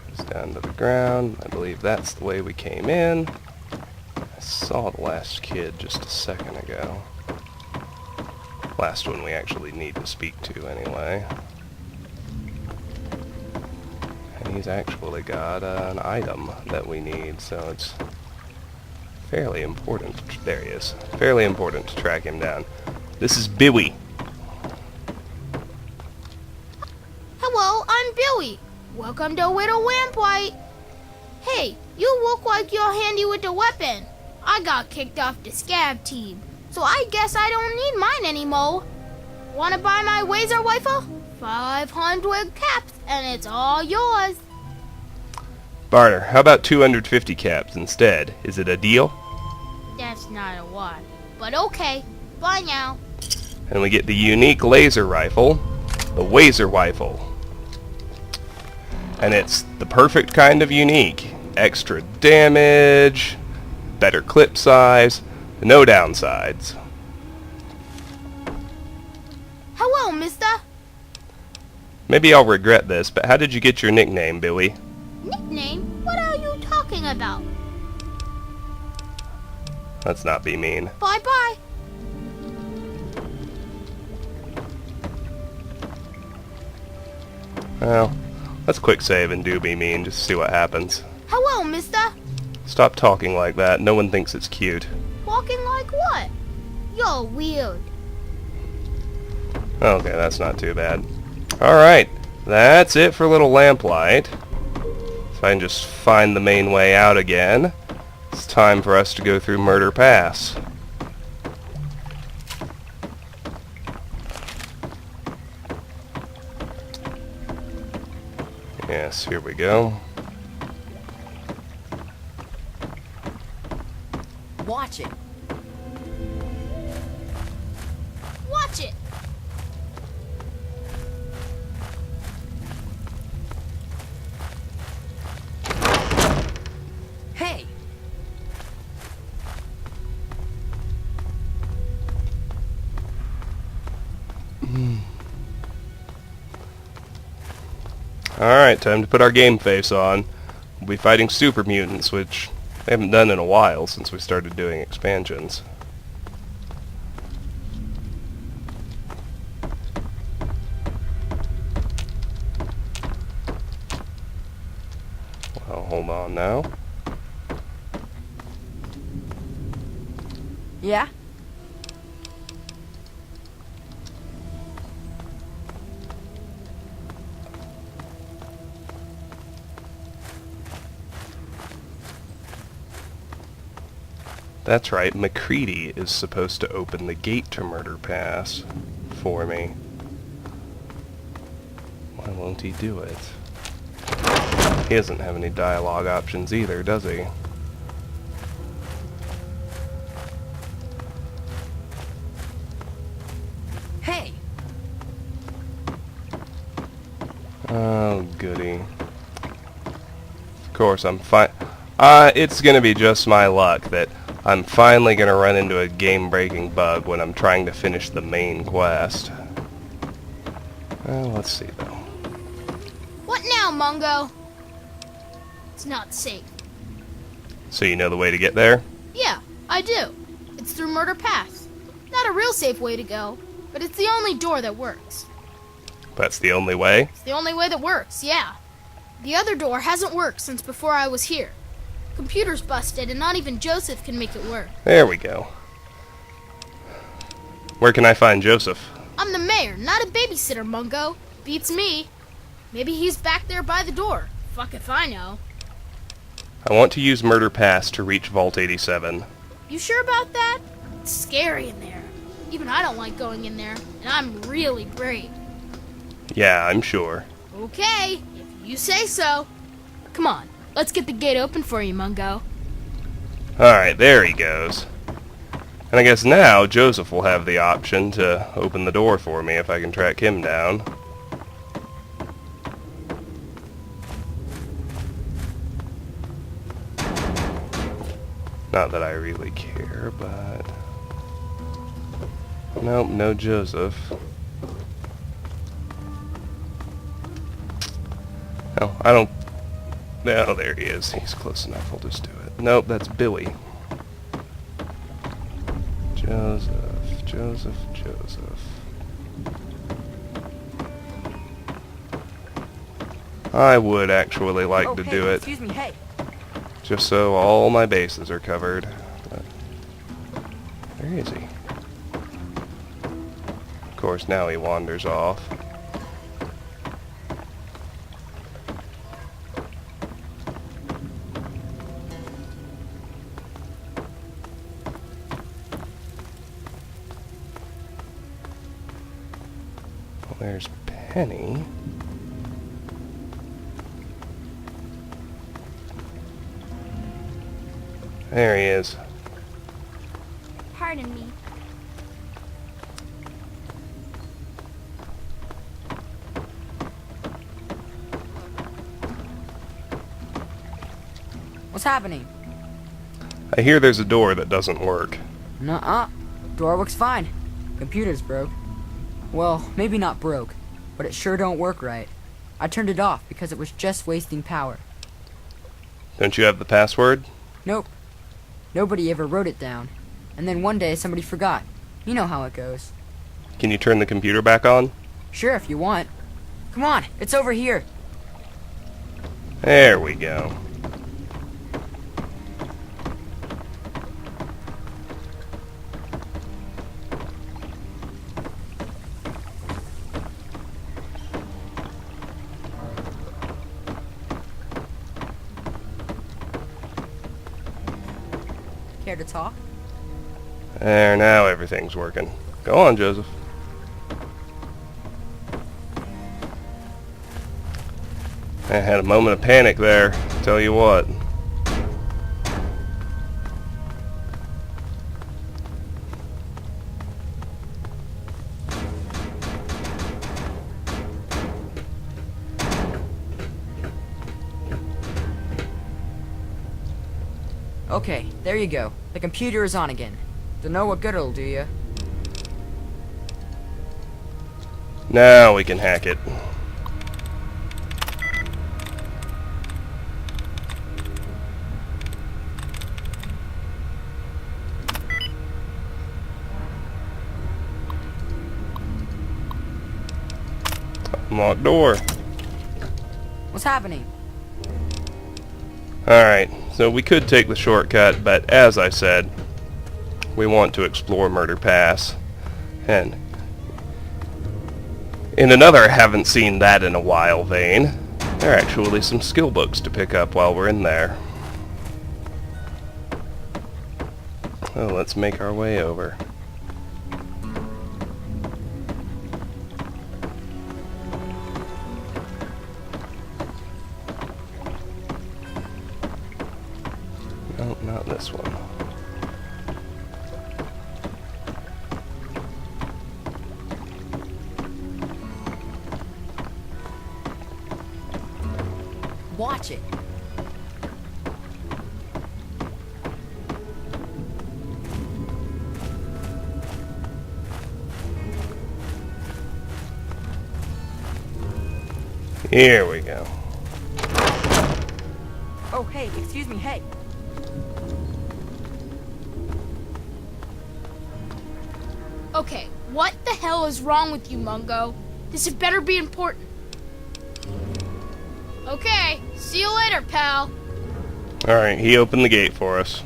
Goes down to the ground. I believe that's the way we came in. I saw the last kid just a second ago. Last one we actually need to speak to anyway. And he's actually got an item that we need, so it's fairly important. There he is. Fairly important to track him down. This is Billy. Hello, I'm Billy. Welcome to Widow Lamplight. Hey, you look like you're handy with the weapon. I got kicked off the scab team, so I guess I don't need mine anymore. Wanna buy my laser rifle? 500 caps, and it's all yours. Barter, how about 250 caps instead? Is it a deal? That's not a lot, but okay. Bye now. And we get the unique laser rifle, the Wazer rifle. And it's the perfect kind of unique. Extra damage, better clip size, no downsides. Hello, mister. Maybe I'll regret this, but how did you get your nickname, Billy? Nickname? What are you talking about? Let's not be mean. Bye-bye. Well, let's quick save and do be mean, just to see what happens. Hello, mister. Stop talking like that, no one thinks it's cute. Walking like what? You're weird. Okay, that's not too bad. Alright, that's it for little Lamplight. If I can just find the main way out again, it's time for us to go through Murder Pass. Yes, here we go. Watch it. Watch it. Hey! Alright, time to put our game face on. We'll be fighting super mutants, which I haven't done in a while since we started doing expansions. Well, hold on now. Yeah? That's right, McCready is supposed to open the gate to Murder Pass for me. Why won't he do it? He doesn't have any dialogue options either, does he? Hey! Oh, goody. Of course, I'm fine. It's gonna be just my luck that I'm finally gonna run into a game-breaking bug when I'm trying to finish the main quest. Well, let's see, though. What now, Mungo? It's not safe. So you know the way to get there? Yeah, I do. It's through Murder Pass. Not a real safe way to go, but it's the only door that works. That's the only way? It's the only way that works, yeah. The other door hasn't worked since before I was here. Computer's busted, and not even Joseph can make it work. There we go. Where can I find Joseph? I'm the mayor, not a babysitter, Mungo. Beats me. Maybe he's back there by the door. Fuck if I know. I want to use Murder Pass to reach Vault 87. You sure about that? It's scary in there. Even I don't like going in there, and I'm really brave. Yeah, I'm sure. Okay, if you say so. Come on, let's get the gate open for you, Mungo. Alright, there he goes. And I guess now Joseph will have the option to open the door for me if I can track him down. Not that I really care, but... Nope, no Joseph. No, I don't... No, there he is. He's close enough. I'll just do it. Nope, that's Billy. Joseph. I would actually like to do it. Excuse me, hey. Just so all my bases are covered. But where is he? Of course, now he wanders off. Well, there's Penny. There he is. Pardon me. What's happening? I hear there's a door that doesn't work. Nuh-uh. Door works fine. Computer's broke. Well, maybe not broke, but it sure don't work right. I turned it off because it was just wasting power. Don't you have the password? Nope. Nobody ever wrote it down. And then one day somebody forgot. You know how it goes. Can you turn the computer back on? Sure, if you want. Come on, it's over here. There we go. Care to talk? There, now everything's working. Go on, Joseph. I had a moment of panic there, tell you what. Okay, there you go. The computer is on again. Don't know what good it'll do you. Now we can hack it. Unlocked door. What's happening? Alright, so we could take the shortcut, but as I said, we want to explore Murder Pass. And in another haven't seen that in a while vein, there are actually some skill books to pick up while we're in there. So let's make our way over. No, not this one. Watch it. Here we go. Oh, hey, excuse me, hey. Okay, what the hell is wrong with you, Mungo? This had better be important. Okay, see you later, pal. Alright, he opened the gate for us.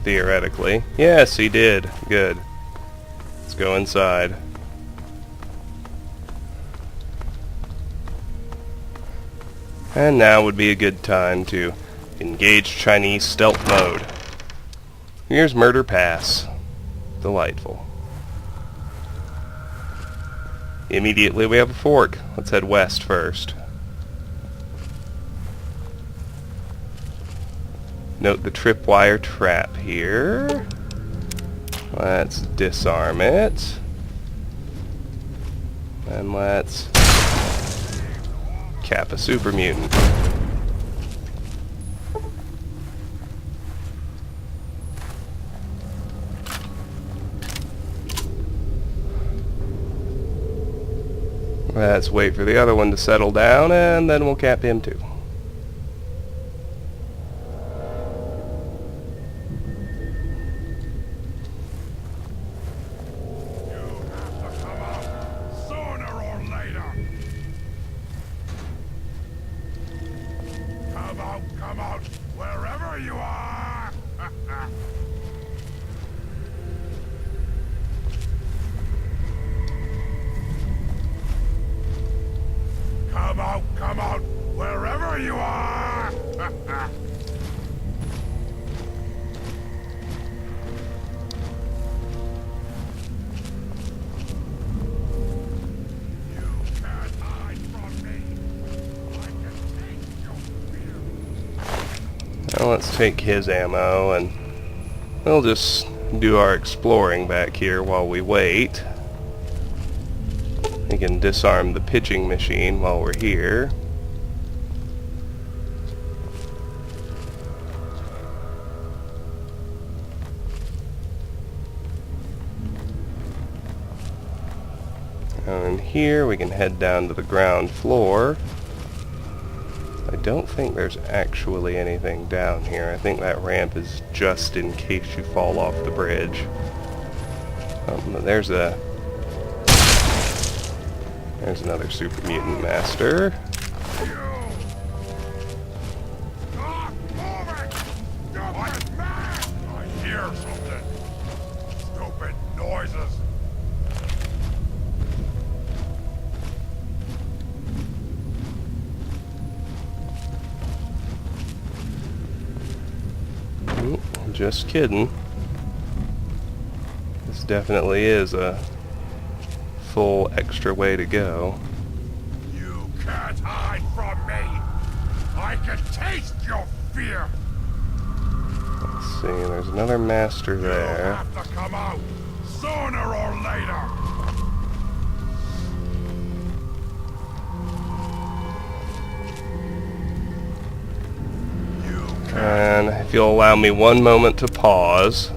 Theoretically. Yes, he did. Good. Let's Let's go inside. And now would be a good time to engage Chinese stealth mode. Here's Murder Pass. Delightful. Immediately we have a fork. Let's head west first. Note the tripwire trap here. Let's disarm it. And let's cap a super mutant. Let's wait for the other one to settle down, and then we'll cap him too. Come out, wherever you are! Come out, wherever you are! You can't hide from me! I can take your fear! Now let's take his ammo, and we'll just do our exploring back here while we wait. We can disarm the pitching machine while we're here. And here we can head down to the ground floor. I don't think there's actually anything down here. I think that ramp is just in case you fall off the bridge. There's another Super Mutant Master. Stop moving! Stupid man! I hear something. Stupid noises. Just kidding. This definitely is a full extra way to go. You can't hide from me. I can taste your fear. Let's see, there's another master You there. have to come out sooner or later. And if you'll allow me one moment to pause,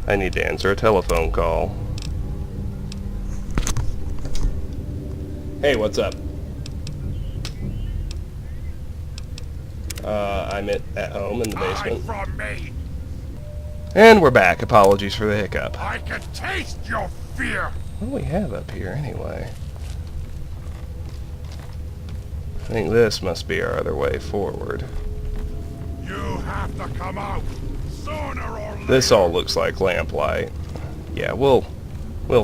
I need to answer a telephone call. Hey, what's up? I'm at home in the Hide basement. from me. And we're back. Apologies for the hiccup. I can taste your fear. What do we have up here anyway? I think this must be our other way forward. You have to come out sooner or later. This all looks like Lamplight. Yeah, we'll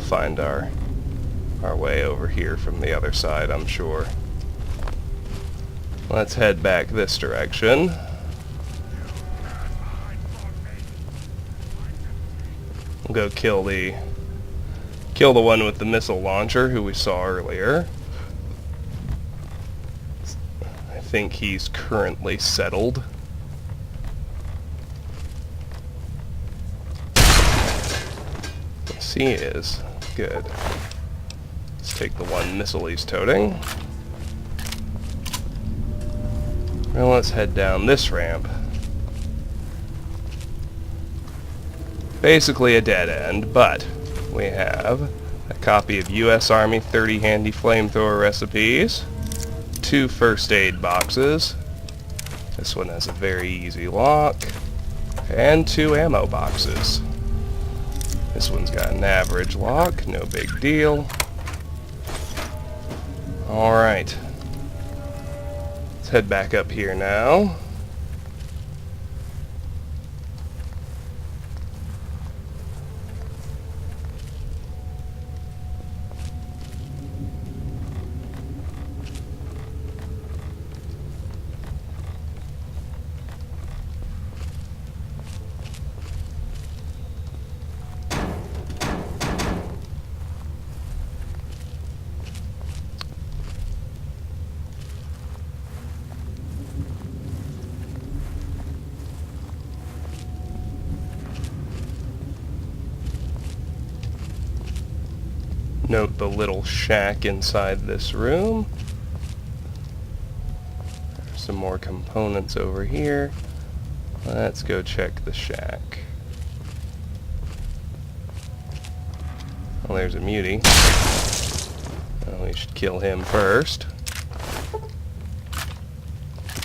find our way over here from the other side, I'm sure. Let's head back this direction. We'll go kill the one with the missile launcher who we saw earlier. I think he's currently settled. Yes, he is. Good. Let's take the one missile he's toting. Now let's head down this ramp. Basically a dead end, but we have a copy of U.S. Army 30 handy flamethrower recipes, 2 first aid boxes, this one has a very easy lock, and 2 ammo boxes. This one's got an average lock, no big deal. Alright. Let's head back up here now. Note the little shack inside this room. There's some more components over here. Let's go check the shack. Well, there's a mutie. Well, we should kill him first.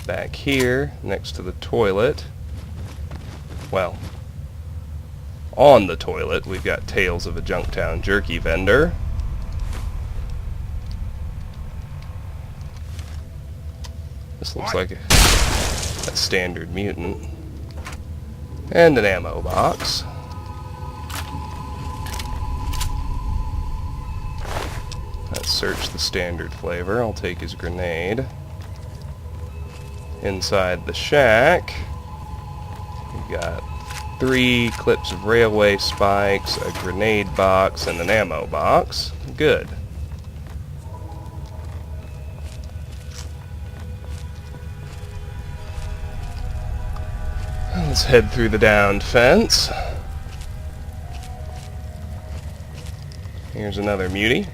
Back here, next to the toilet. Well, on the toilet, we've got Tales of a Junktown Jerky Vendor. This looks like a standard mutant. And an ammo box. Let's search the standard flavor. I'll take his grenade. Inside the shack, we've got 3 clips of railway spikes, a grenade box, and an ammo box. Good. Let's head through the downed fence. Here's another mutie.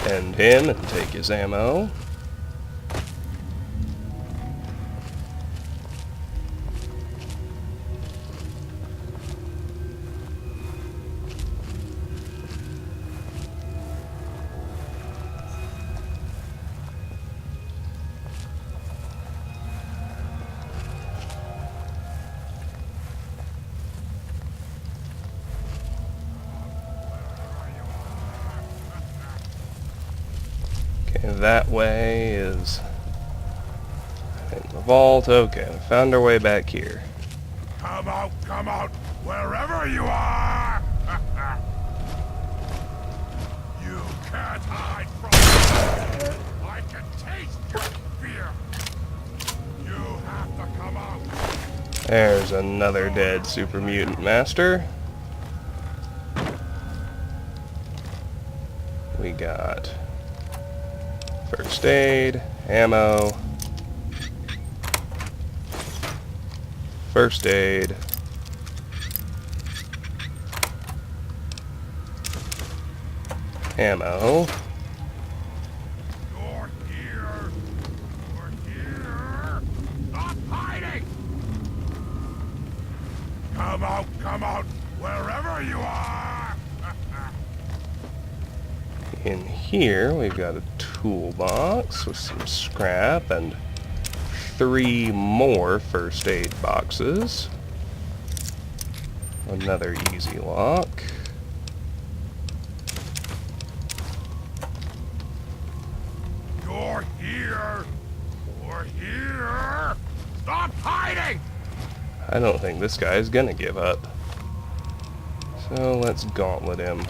End him and take his ammo. That way is, I think, the vault. Okay, we found our way back here. Come out, wherever you are! You can't hide from me! I can taste your fear! You have to come out! There's another dead super mutant master. We got first aid, ammo, first aid, ammo. You're here! You're here! Stop hiding! Come out, wherever you are! In here, we've got a toolbox with some scrap and 3 more first aid boxes. Another easy lock. You're here! You're here! Stop hiding! I don't think this guy's gonna give up. So let's gauntlet him.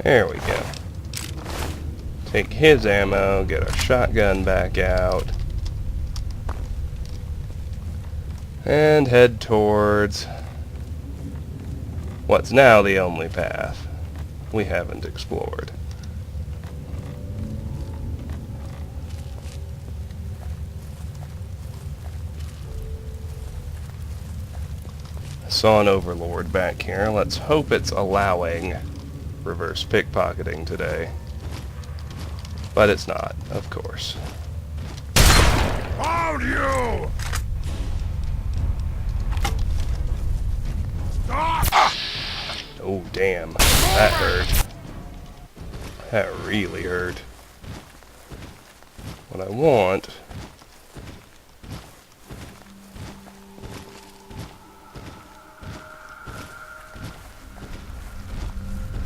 There we go. Take his ammo, get our shotgun back out, and head towards what's now the only path we haven't explored. I saw an overlord back here. Let's hope it's allowing reverse pickpocketing today. But it's not, of course. Found you! Stop! Oh, damn. That hurt. That really hurt. What I want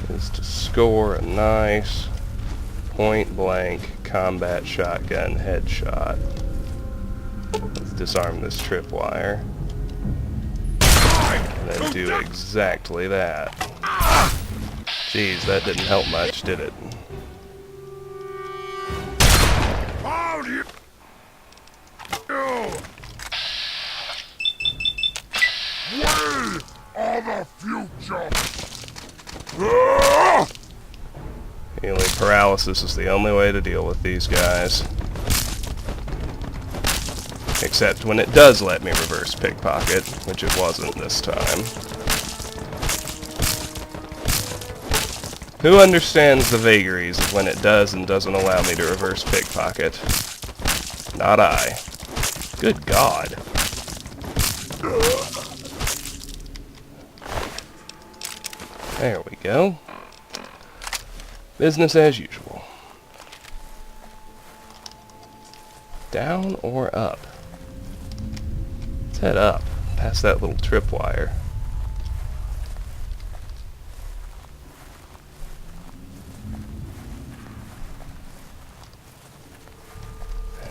is to score a nice point-blank combat shotgun headshot. Let's disarm this tripwire. And then do exactly that. Jeez, that didn't help much, did it? Found you! We are the future! Ah! Healing paralysis is the only way to deal with these guys. Except when it does let me reverse pickpocket, which it wasn't this time. Who understands the vagaries of when it does and doesn't allow me to reverse pickpocket? Not I. Good God. There we go. Business as usual. Down or up? Let's head up, past that little tripwire.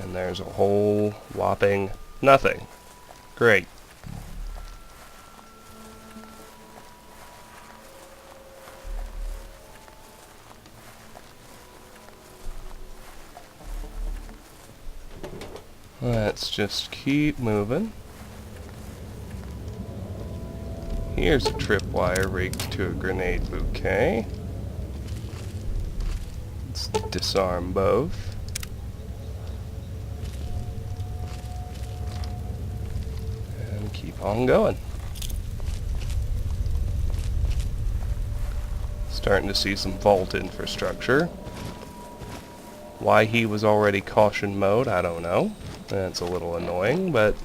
And there's a whole whopping nothing. Great. Let's just keep moving. Here's a tripwire rigged to a grenade bouquet. Let's disarm both. And keep on going. Starting to see some vault infrastructure. Why he was already caution mode, I don't know. That's a little annoying, but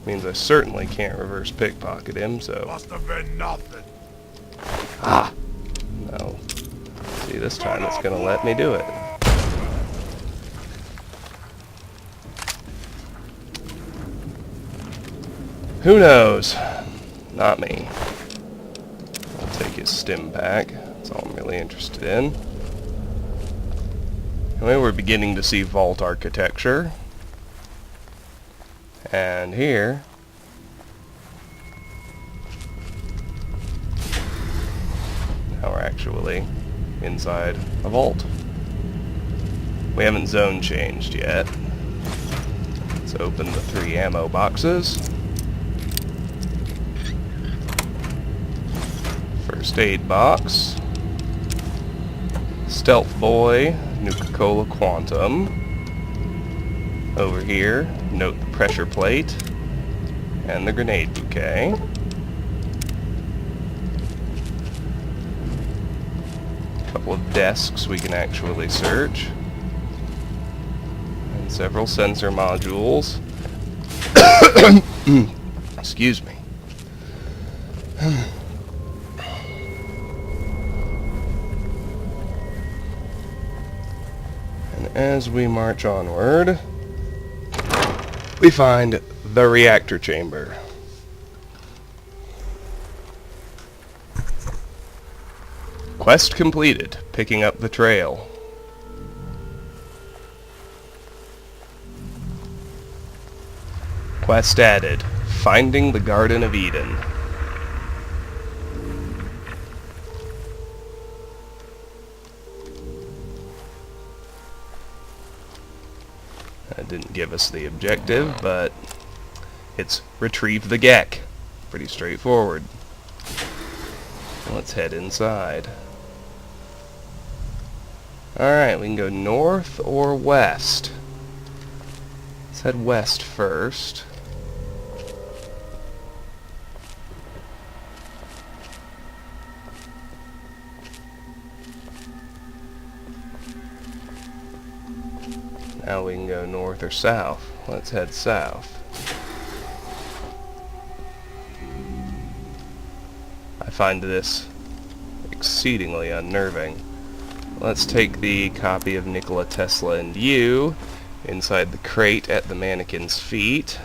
means I certainly can't reverse pickpocket him, so... Must have been nothing. Ah! No. See, this time it's gonna let me do it. Who knows? Not me. I'll take his stim pack. That's all I'm really interested in. Anyway, we're beginning to see vault architecture. And here... now we're actually inside a vault. We haven't zone changed yet. Let's open the 3 ammo boxes. First aid box. Stealth Boy, Nuka-Cola Quantum. Over here, note the pressure plate and the grenade bouquet. A couple of desks we can actually search. And several sensor modules. Excuse me. As we march onward, we find the reactor chamber. Quest completed, picking up the trail. Quest added, finding the Garden of Eden. That didn't give us the objective, but it's retrieve the Gek. Pretty straightforward. Let's head inside. Alright, we can go north or west. Let's head west first. Now we can go north or south. Let's head south. I find this exceedingly unnerving. Let's take the copy of Nikola Tesla and You inside the crate at the mannequin's feet.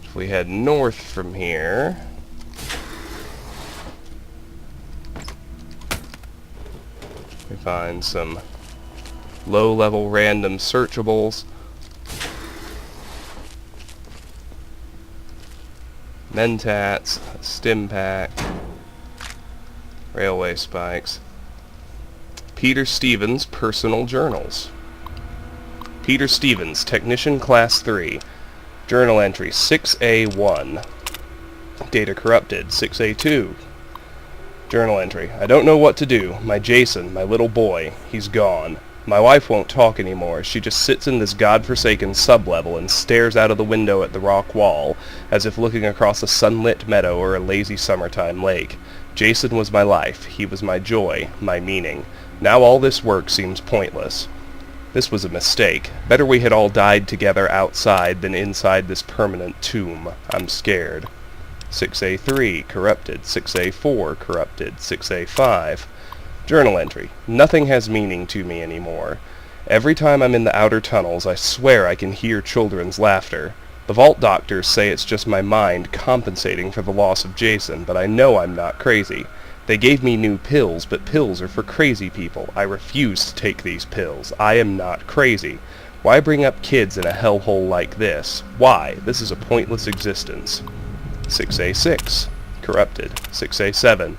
If we head north from here, we find some low-level random searchables. Mentats, a stim pack, railway spikes, Peter Stevens' personal journals. Peter Stevens, Technician Class 3. Journal entry 6A1. Data corrupted 6A2. Journal entry. I don't know what to do. My Jason, my little boy, he's gone. My wife won't talk anymore. She just sits in this godforsaken sublevel and stares out of the window at the rock wall, as if looking across a sunlit meadow or a lazy summertime lake. Jason was my life. He was my joy, my meaning. Now all this work seems pointless. This was a mistake. Better we had all died together outside than inside this permanent tomb. I'm scared. 6A3, corrupted. 6A4, corrupted. 6A5. Journal entry. Nothing has meaning to me anymore. Every time I'm in the outer tunnels, I swear I can hear children's laughter. The vault doctors say it's just my mind compensating for the loss of Jason, but I know I'm not crazy. They gave me new pills, but pills are for crazy people. I refuse to take these pills. I am not crazy. Why bring up kids in a hellhole like this? Why? This is a pointless existence. 6A6. Corrupted. 6A7.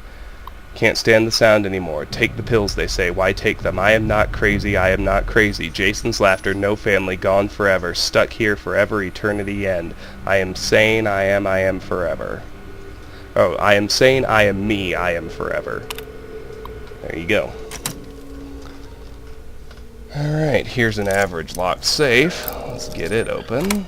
Can't stand the sound anymore. Take the pills, they say. Why take them? I am not crazy. I am not crazy. Jason's laughter, no family, gone forever. Stuck here forever, eternity end. I am sane. I am forever. Oh, I am sane. I am me. I am forever. There you go. Alright, here's an average locked safe. Let's get it open.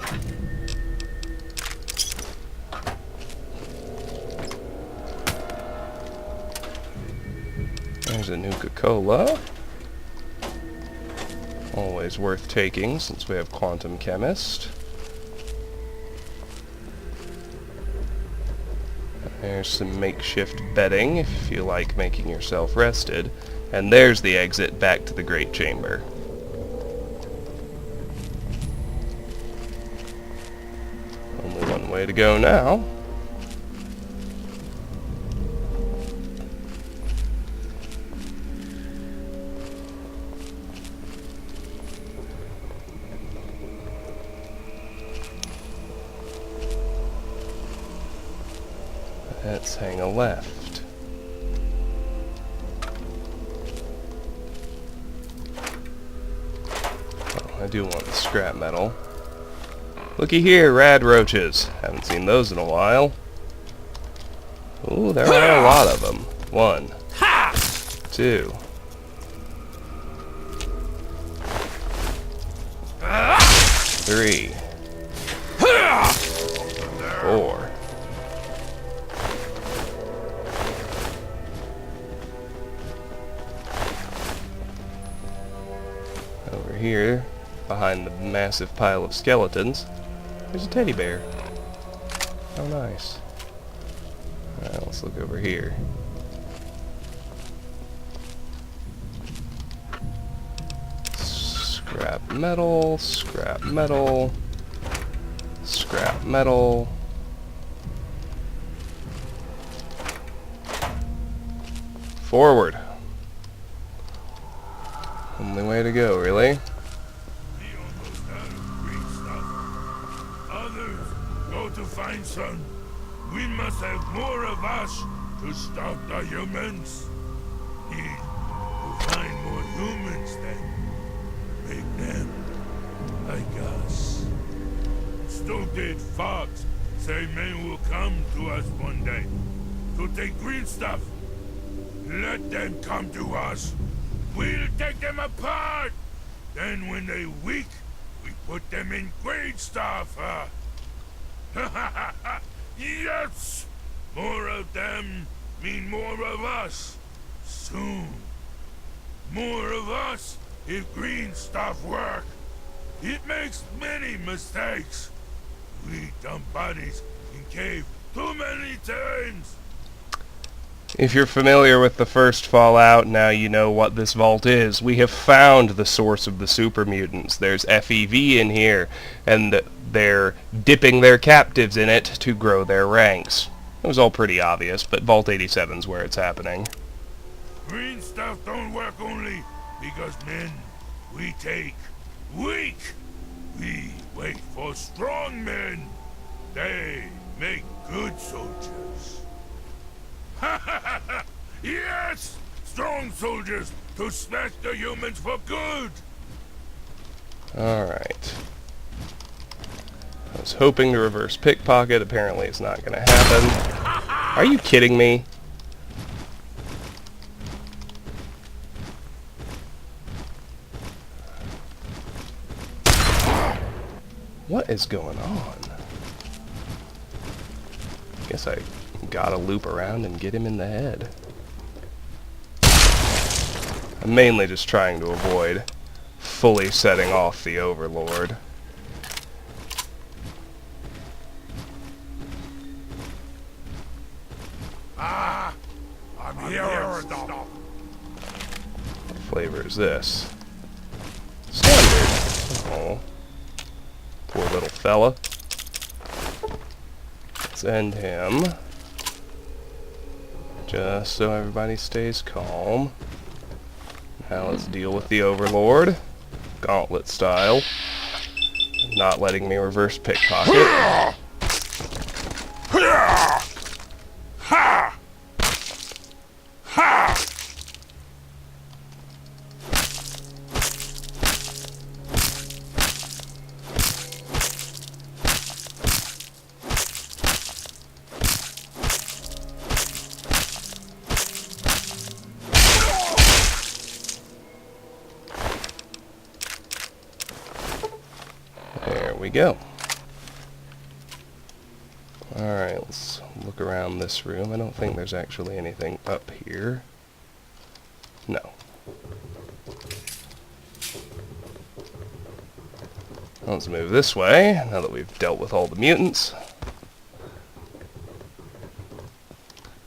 There's a Nuka-Cola. Always worth taking since we have Quantum Chemist. There's some makeshift bedding if you feel like making yourself rested. And there's the exit back to the Great Chamber. Only one way to go now. Let's hang a left. Oh, I do want the scrap metal. Looky here, rad roaches. Haven't seen those in a while. Ooh, there are a lot of them. 1, 2, 3, 4. Over here, behind the massive pile of skeletons, there's a teddy bear. How nice. Alright, let's look over here. Scrap metal, scrap metal, scrap metal. Forward. Only way to go, really. We almost out of green stuff. Others go to find some. We must have more of us to stop the humans. Need to find more humans then. Make them like us. Stupid fox say men will come to us one day to take green stuff. Let them come to us. We'll take them apart! Then when they weak, we put them in green stuff, Yes! More of them mean more of us. Soon. More of us if green stuff work. It makes many mistakes. We dump bodies in cave too many times. If you're familiar with the first Fallout, now you know what this vault is. We have found the source of the super mutants. There's FEV in here, and they're dipping their captives in it to grow their ranks. It was all pretty obvious, but Vault 87's where it's happening. Green stuff don't work only because men we take weak. We wait for strong men. They make good soldiers. Yes! Strong soldiers to smash the humans for good! Alright. I was hoping to reverse pickpocket. Apparently it's not going to happen. Are you kidding me? What is going on? Guess I gotta loop around and get him in the head. I'm mainly just trying to avoid fully setting off the Overlord. I'm here and stuff. What flavor is this? Standard. Oh. Poor little fella. Let's end him. Just so everybody stays calm. Now let's deal with the Overlord. Gauntlet style. Not letting me reverse pickpocket. There we go. Alright, let's look around this room. I don't think there's actually anything up here. No. Let's move this way, now that we've dealt with all the mutants.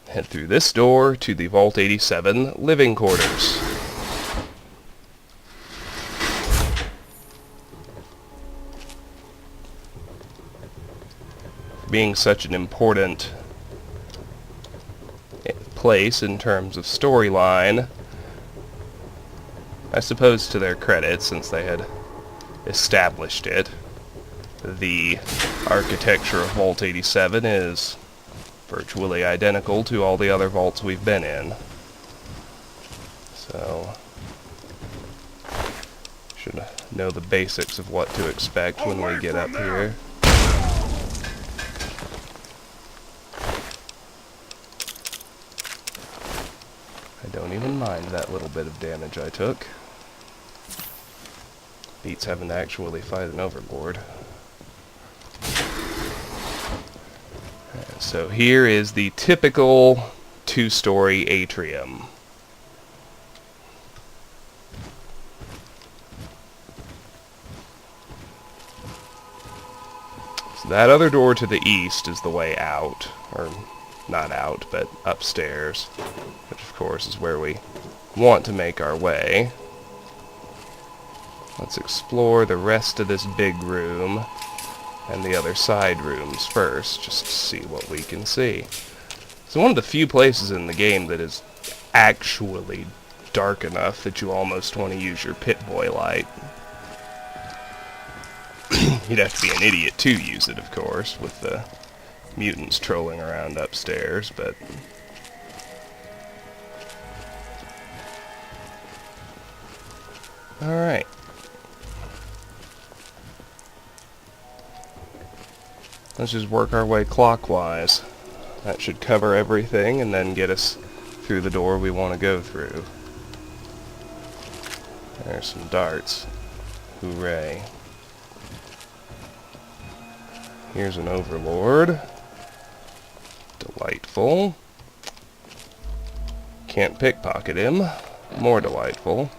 Head through this door to the Vault 87 living quarters. Being such an important place in terms of storyline, I suppose to their credit, since they had established it, the architecture of Vault 87 is virtually identical to all the other vaults we've been in. So, should know the basics of what to expect when we get up here. I don't even mind that little bit of damage I took. Beats having to actually fight an Overlord. So here is the typical two-story atrium. So that other door to the east is the way out, or not out, but upstairs, which of course is where we want to make our way. Let's explore the rest of this big room and the other side rooms first, just to see what we can see. So one of the few places in the game that is actually dark enough that you almost want to use your Pit-Boy light. You'd have to be an idiot to use it, of course, with the mutants trolling around upstairs, but alright. Let's just work our way clockwise. That should cover everything and then get us through the door we want to go through. There's some darts. Hooray. Here's an Overlord. Delightful. Can't pickpocket him. More delightful.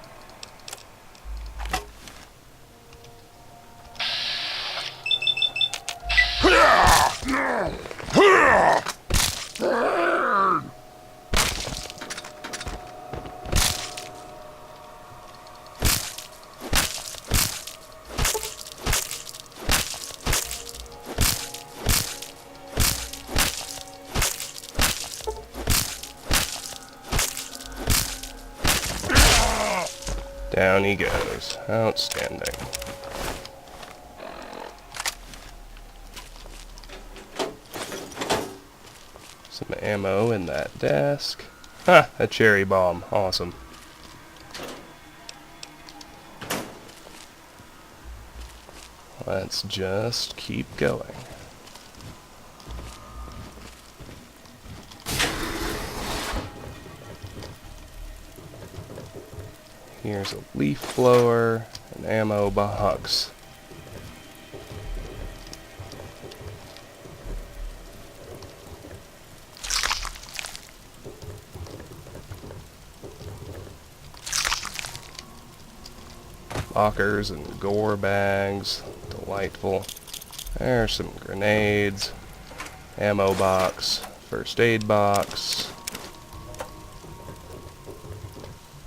Down he goes. Outstanding. Some ammo in that desk. Ha! A cherry bomb. Awesome. Let's just keep going. Here's a leaf blower, an ammo box. Lockers and gore bags. Delightful. There's some grenades. Ammo box. First aid box.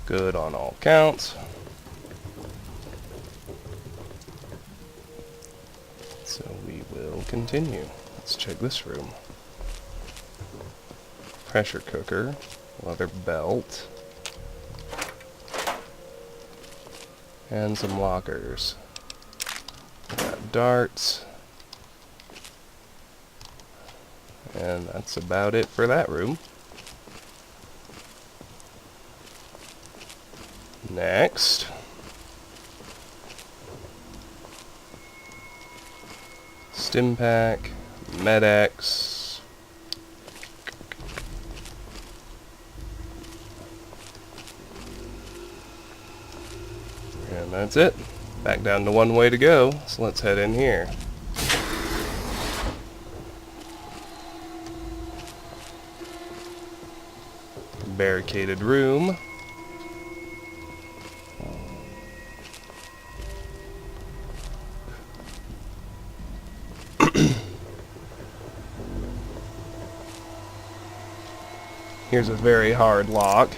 Good on all counts. So we will continue. Let's check this room. Pressure cooker. Leather belt. And some lockers. Got darts. And that's about it for that room. Next. Stim pack, Med-X. And that's it. Back down to one way to go, so let's head in here. Barricaded room. Here's a very hard lock.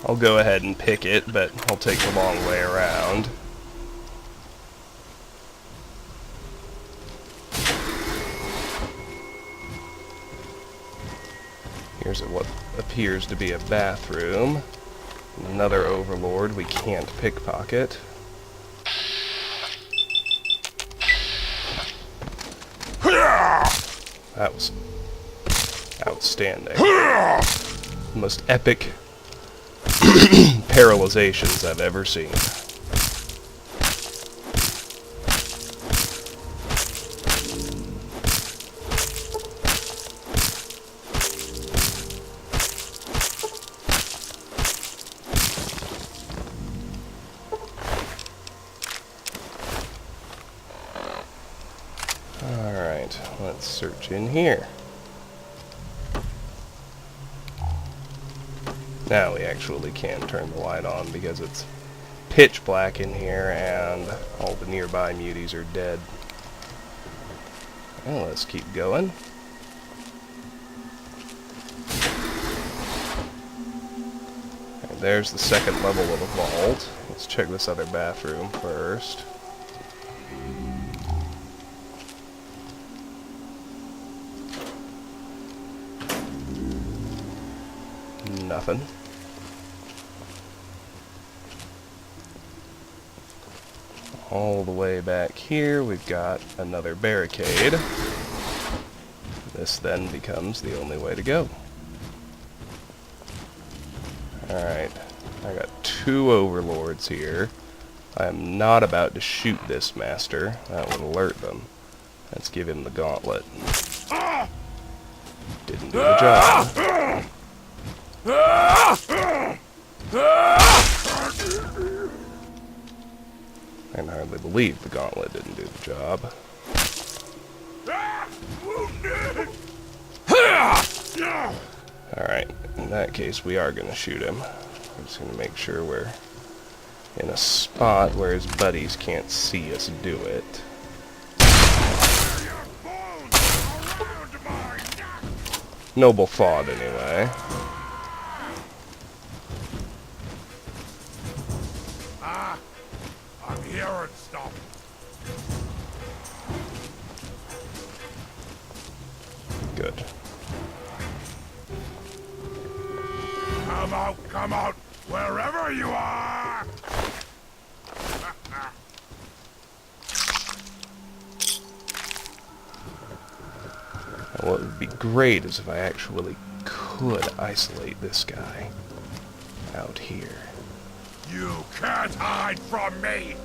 I'll go ahead and pick it, but I'll take the long way around. Here's what appears to be a bathroom. Another overlord we can't pickpocket. That was outstanding. Most epic paralyzations I've ever seen. Alright, let's search in here. Now we actually can turn the light on because it's pitch black in here and all the nearby muties are dead. Well, let's keep going. And there's the second level of the vault. Let's check this other bathroom first. Nothing. All the way back here, we've got another barricade. This then becomes the only way to go. Alright, I got two overlords here. I am not about to shoot this master. That would alert them. Let's give him the gauntlet. Didn't do the job. I can hardly believe the gauntlet didn't do the job. Alright, in that case we are going to shoot him. I'm just going to make sure we're in a spot where his buddies can't see us do it. Noble thought, anyway. I'm here and stop. Good. Come out, wherever you are! What would be great is if I actually could isolate this guy out here. You can't hide from me!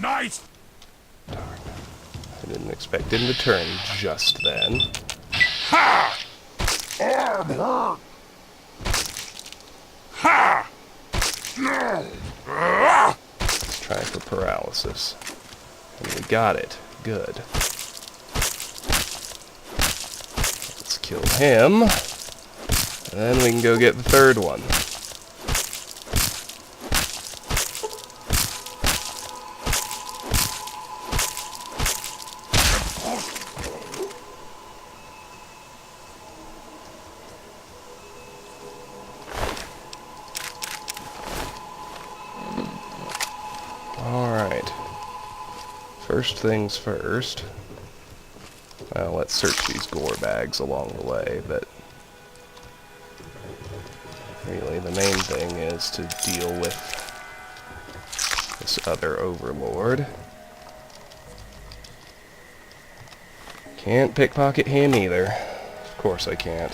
Nice! I didn't expect him to turn just then. Ha! Ha! Let's try for paralysis. And we got it. Good. Let's kill him. And then we can go get the third one. Alright. First things first. Let's search these gore bags along the way, but really the main thing is to deal with this other overlord. Can't pickpocket him either. Of course I can't.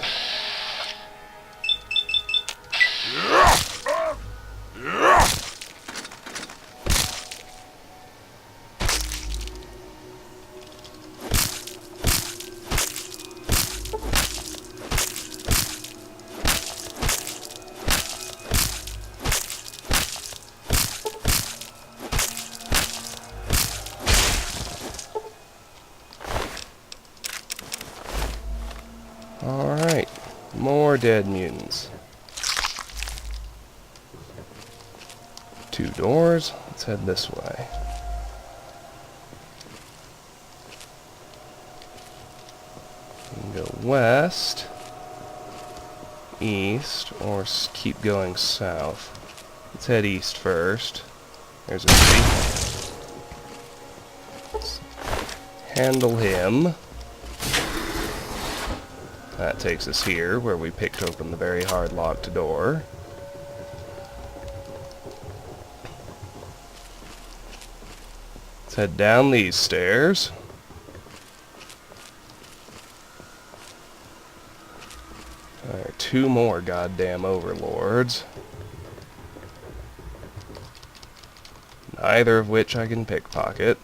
Alright, more dead mutants. 2 doors. Let's head this way. We can go west, east, or keep going south. Let's head east first. There's a thief. Let's handle him. That takes us here, where we picked open the very hard locked door. Let's head down these stairs. There are 2 more goddamn overlords. Neither of which I can pickpocket.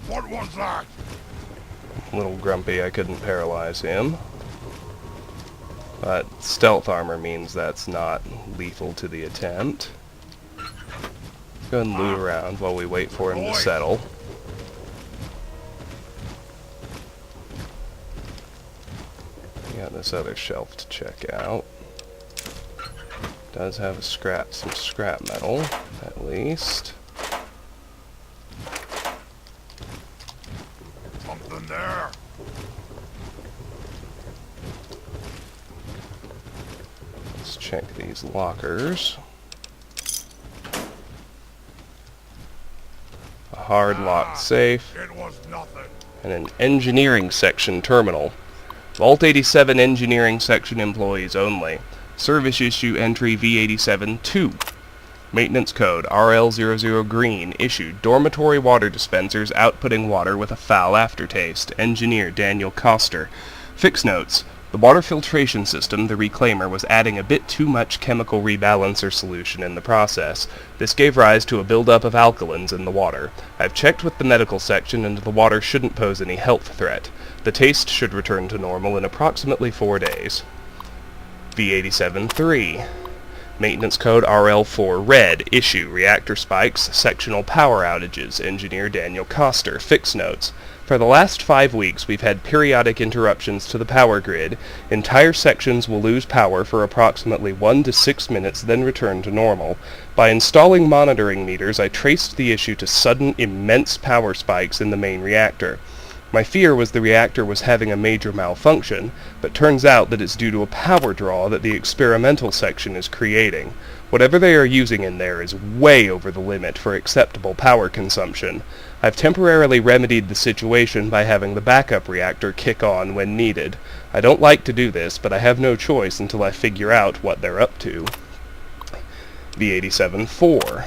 What was that? A little grumpy I couldn't paralyze him. But stealth armor means that's not lethal to the attempt. Let's go ahead and loot around while we wait for him to settle. We got this other shelf to check out. Does have some scrap metal, at least. Something there. Let's check these lockers. A hard locked safe. It was nothing. And an engineering section terminal. Vault 87 engineering section employees only. Service issue entry V87-2. Maintenance code RL00 green. Issued dormitory water dispensers outputting water with a foul aftertaste. Engineer Daniel Coster. Fix notes. The water filtration system, the reclaimer, was adding a bit too much chemical rebalancer solution in the process. This gave rise to a buildup of alkalins in the water. I've checked with the medical section and the water shouldn't pose any health threat. The taste should return to normal in approximately 4 days. V87-3. Maintenance code RL4 red. Issue reactor spikes, sectional power outages. Engineer Daniel Coster. Fix notes. For the last 5 weeks, we've had periodic interruptions to the power grid. Entire sections will lose power for approximately 1 to 6 minutes, then return to normal. By installing monitoring meters, I traced the issue to sudden, immense power spikes in the main reactor. My fear was the reactor was having a major malfunction, but turns out that it's due to a power draw that the experimental section is creating. Whatever they are using in there is way over the limit for acceptable power consumption. I've temporarily remedied the situation by having the backup reactor kick on when needed. I don't like to do this, but I have no choice until I figure out what they're up to. V87-4.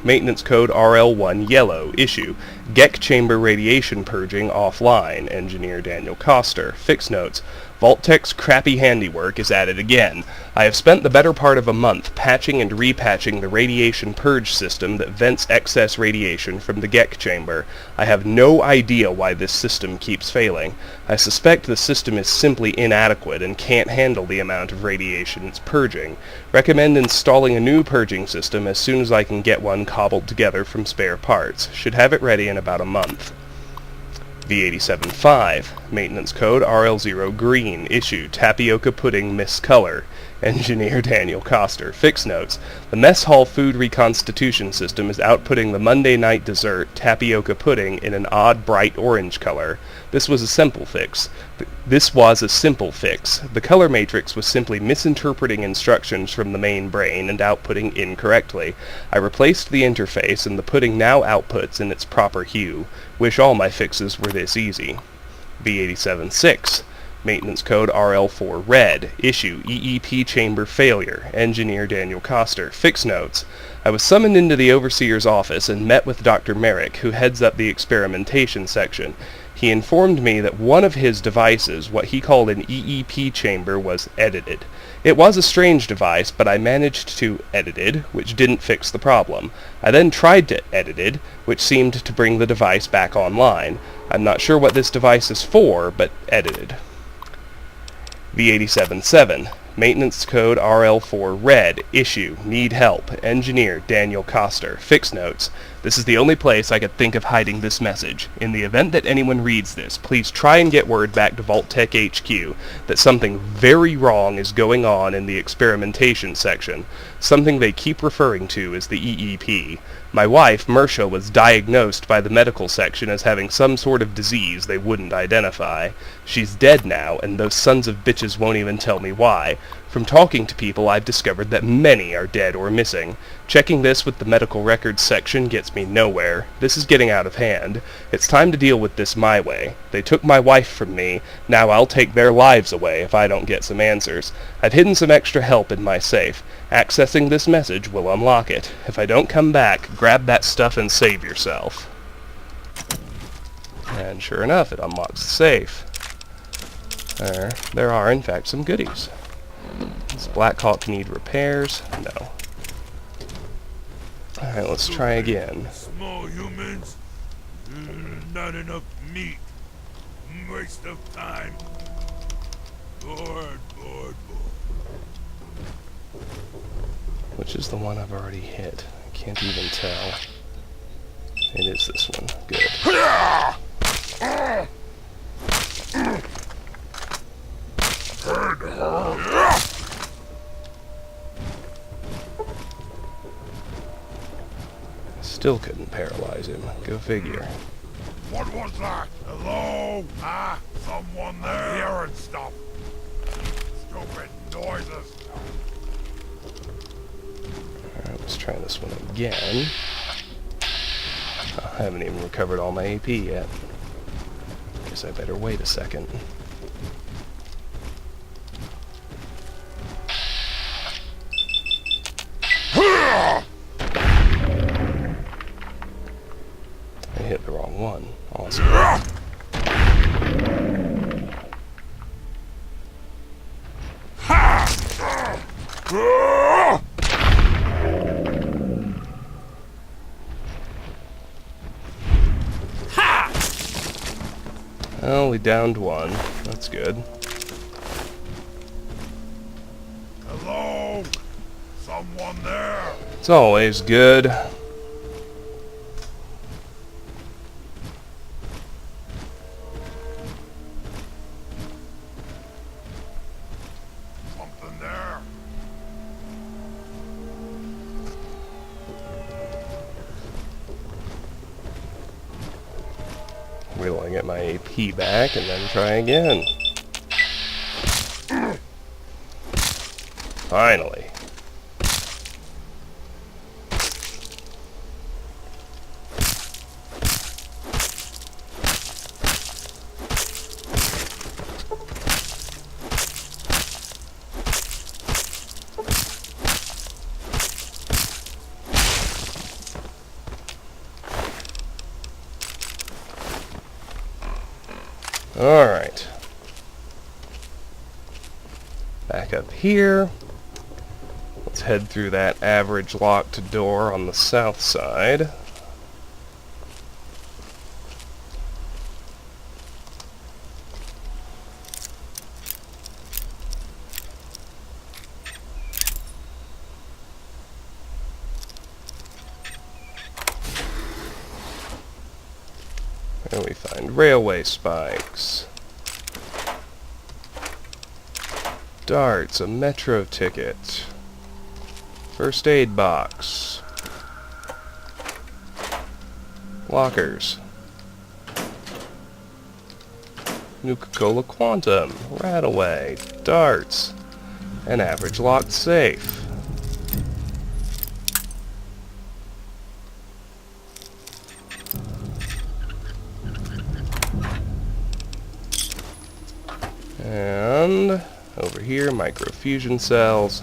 Maintenance code RL1 yellow. Issue. GEC chamber radiation purging offline. Engineer Daniel Coster. Fix notes. Vault-Tech's crappy handiwork is at it again. I have spent the better part of a month patching and repatching the radiation purge system that vents excess radiation from the GEC chamber. I have no idea why this system keeps failing. I suspect the system is simply inadequate and can't handle the amount of radiation it's purging. Recommend installing a new purging system as soon as I can get one cobbled together from spare parts. Should have it ready in about a month. V87-5. Maintenance code RL0 green. Issue. Tapioca pudding miscolor. Engineer Daniel Coster. Fix notes. The mess hall food reconstitution system is outputting the Monday night dessert, tapioca pudding, in an odd bright orange color. This was a simple fix. The color matrix was simply misinterpreting instructions from the main brain and outputting incorrectly. I replaced the interface and the pudding now outputs in its proper hue. Wish all my fixes were this easy. V87-6. Maintenance code RL4 red. Issue. EEP chamber failure. Engineer Daniel Coster. Fix notes. I was summoned into the overseer's office and met with Dr. Merrick, who heads up the experimentation section. He informed me that one of his devices, what he called an EEP chamber, was edited. It was a strange device, but I managed to edited, which didn't fix the problem. I then tried to edited, which seemed to bring the device back online. I'm not sure what this device is for, but edited. V87-7. Maintenance code RL4 red. Issue. Need help. Engineer Daniel Coster. Fix notes. This is the only place I could think of hiding this message. In the event that anyone reads this, please try and get word back to Vault-Tech HQ that something very wrong is going on in the experimentation section. Something they keep referring to as the EEP. My wife, Mersha, was diagnosed by the medical section as having some sort of disease they wouldn't identify. She's dead now, and those sons of bitches won't even tell me why. From talking to people, I've discovered that many are dead or missing. Checking this with the medical records section gets me nowhere. This is getting out of hand. It's time to deal with this my way. They took my wife from me. Now I'll take their lives away if I don't get some answers. I've hidden some extra help in my safe. Accessing this message will unlock it. If I don't come back, grab that stuff and save yourself. And sure enough, it unlocks the safe. There are, in fact, some goodies. Does Black Hawk need repairs? No. Alright, let's try again. Small humans, not enough meat. Waste of time. Bored. Which is the one I've already hit? I can't even tell. It is this one. Good. Still couldn't paralyze him. Go figure. What was that? Hello? Ah, someone there? I'm hearing stuff. Stupid noises. Alright, let's try this one again. I haven't even recovered all my AP yet. Guess I better wait a second. I hit the wrong one. Awesome. Well, we downed one. That's good. Hello? Someone there? It's always good. Something there? Wait till I get my AP back and then try again. Finally. Alright. Back up here. Let's head through that average locked door on the south side. There we find railway spikes. Darts, a metro ticket. First aid box. Lockers. Nuka-Cola Quantum. Rataway. Darts. An average locked safe. And over here, microfusion cells,